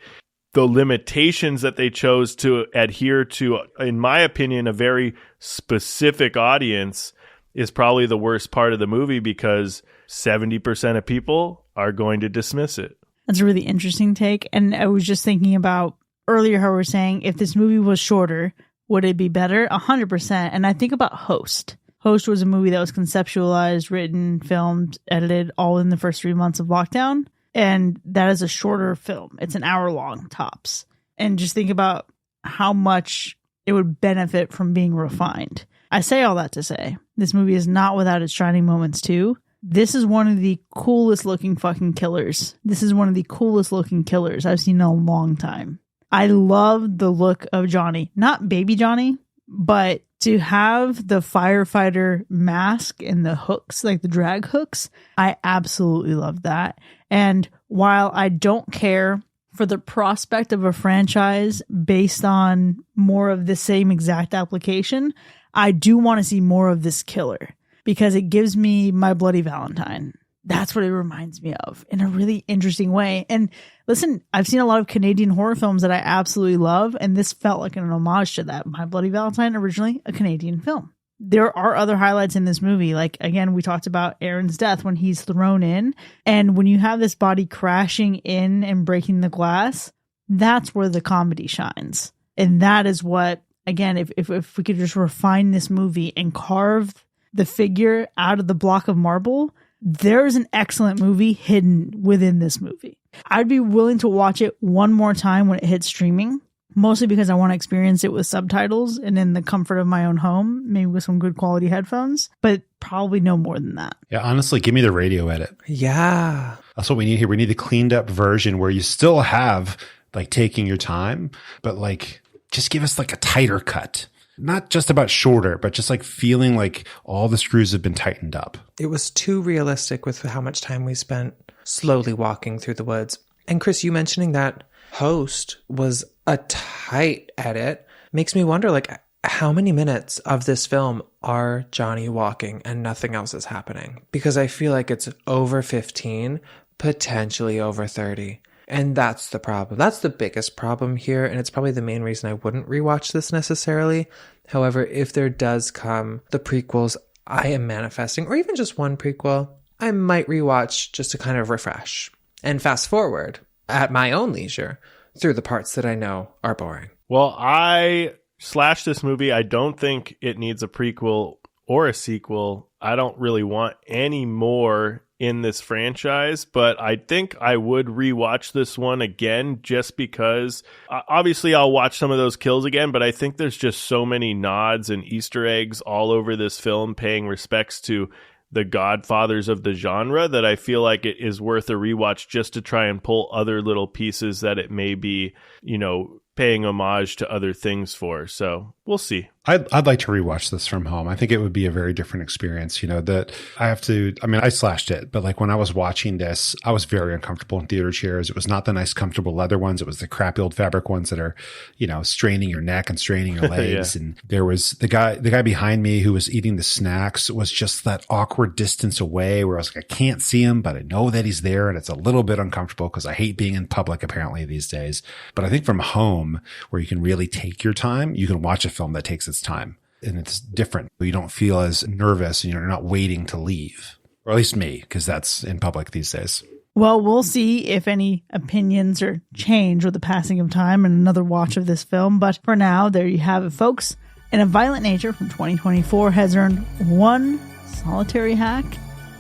the limitations that they chose to adhere to, in my opinion, a very specific audience, is probably the worst part of the movie, because 70% of people are going to dismiss it. That's a really interesting take. And I was just thinking about earlier how we were saying, if this movie was shorter, would it be better? 100%. And I think about Host. Host was a movie that was conceptualized, written, filmed, edited all in the first 3 months of lockdown. And that is a shorter film. It's an hour long tops. And just think about how much it would benefit from being refined. I say all that to say, this movie is not without its shining moments too. This is one of the coolest looking fucking killers. This is one of the coolest looking killers I've seen in a long time. I love the look of Johnny. Not baby Johnny, but to have the firefighter mask and the hooks, like the drag hooks, I absolutely love that. And while I don't care for the prospect of a franchise based on more of the same exact application, I do want to see more of this killer, because it gives me My Bloody Valentine. That's what it reminds me of in a really interesting way. And listen, I've seen a lot of Canadian horror films that I absolutely love, and this felt like an homage to that. My Bloody Valentine, originally a Canadian film. There are other highlights in this movie. Like, again, we talked about Aaron's death when he's thrown in. And when you have this body crashing in and breaking the glass, that's where the comedy shines. And that is what, again, if we could just refine this movie and carve the figure out of the block of marble, there's an excellent movie hidden within this movie. I'd be willing to watch it one more time when it hits streaming, mostly because I want to experience it with subtitles and in the comfort of my own home, maybe with some good quality headphones, but probably no more than that. Yeah, honestly, give me the radio edit. Yeah. That's what we need here. We need the cleaned up version where you still have like taking your time, but like just give us like a tighter cut. Not just about shorter, but just like feeling like all the screws have been tightened up. It was too realistic with how much time we spent slowly walking through the woods. And Chris, you mentioning that Host was a tight edit makes me wonder, like, how many minutes of this film are Johnny walking and nothing else is happening? Because I feel like it's over 15, potentially over 30. And that's the problem. That's the biggest problem here. And it's probably the main reason I wouldn't rewatch this necessarily. However, if there does come the prequels I am manifesting, or even just one prequel, I might rewatch just to kind of refresh and fast forward at my own leisure through the parts that I know are boring. Well, I slashed this movie. I don't think it needs a prequel or a sequel. I don't really want any more in this franchise, but I think I would rewatch this one again just because obviously I'll watch some of those kills again, but I think there's just so many nods and Easter eggs all over this film paying respects to the godfathers of the genre that I feel like it is worth a rewatch just to try and pull other little pieces that it may be, you know, paying homage to other things for. So we'll see. I'd like to rewatch this from home. I think it would be a very different experience. You know, that I slashed it, but like when I was watching this, I was very uncomfortable in theater chairs. It was not the nice, comfortable leather ones. It was the crappy old fabric ones that are, you know, straining your neck and straining your legs. Yeah. And there was the guy behind me who was eating the snacks was just that awkward distance away where I was like, I can't see him, but I know that he's there. And it's a little bit uncomfortable because I hate being in public apparently these days. But I think from home, film where you can really take your time, you can watch a film that takes its time. And it's different. You don't feel as nervous and you're not waiting to leave. Or at least me, because that's in public these days. Well, we'll see if any opinions are changed with the passing of time and another watch of this film. But for now, there you have it, folks. In a Violent Nature from 2024 has earned 1 solitary hack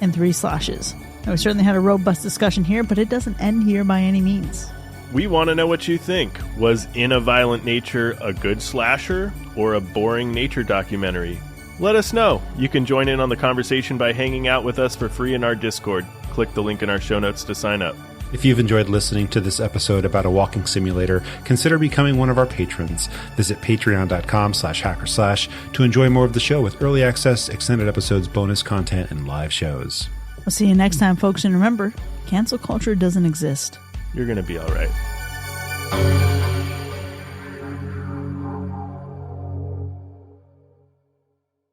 and 3 slashes. Now, we certainly had a robust discussion here, but it doesn't end here by any means. We want to know what you think. Was In a Violent Nature a good slasher or a boring nature documentary? Let us know. You can join in on the conversation by hanging out with us for free in our Discord. Click the link in our show notes to sign up. If you've enjoyed listening to this episode about a walking simulator, consider becoming one of our patrons. Visit patreon.com/hackerslash to enjoy more of the show with early access, extended episodes, bonus content, and live shows. We'll see you next time, folks. And remember, cancel culture doesn't exist. You're going to be all right.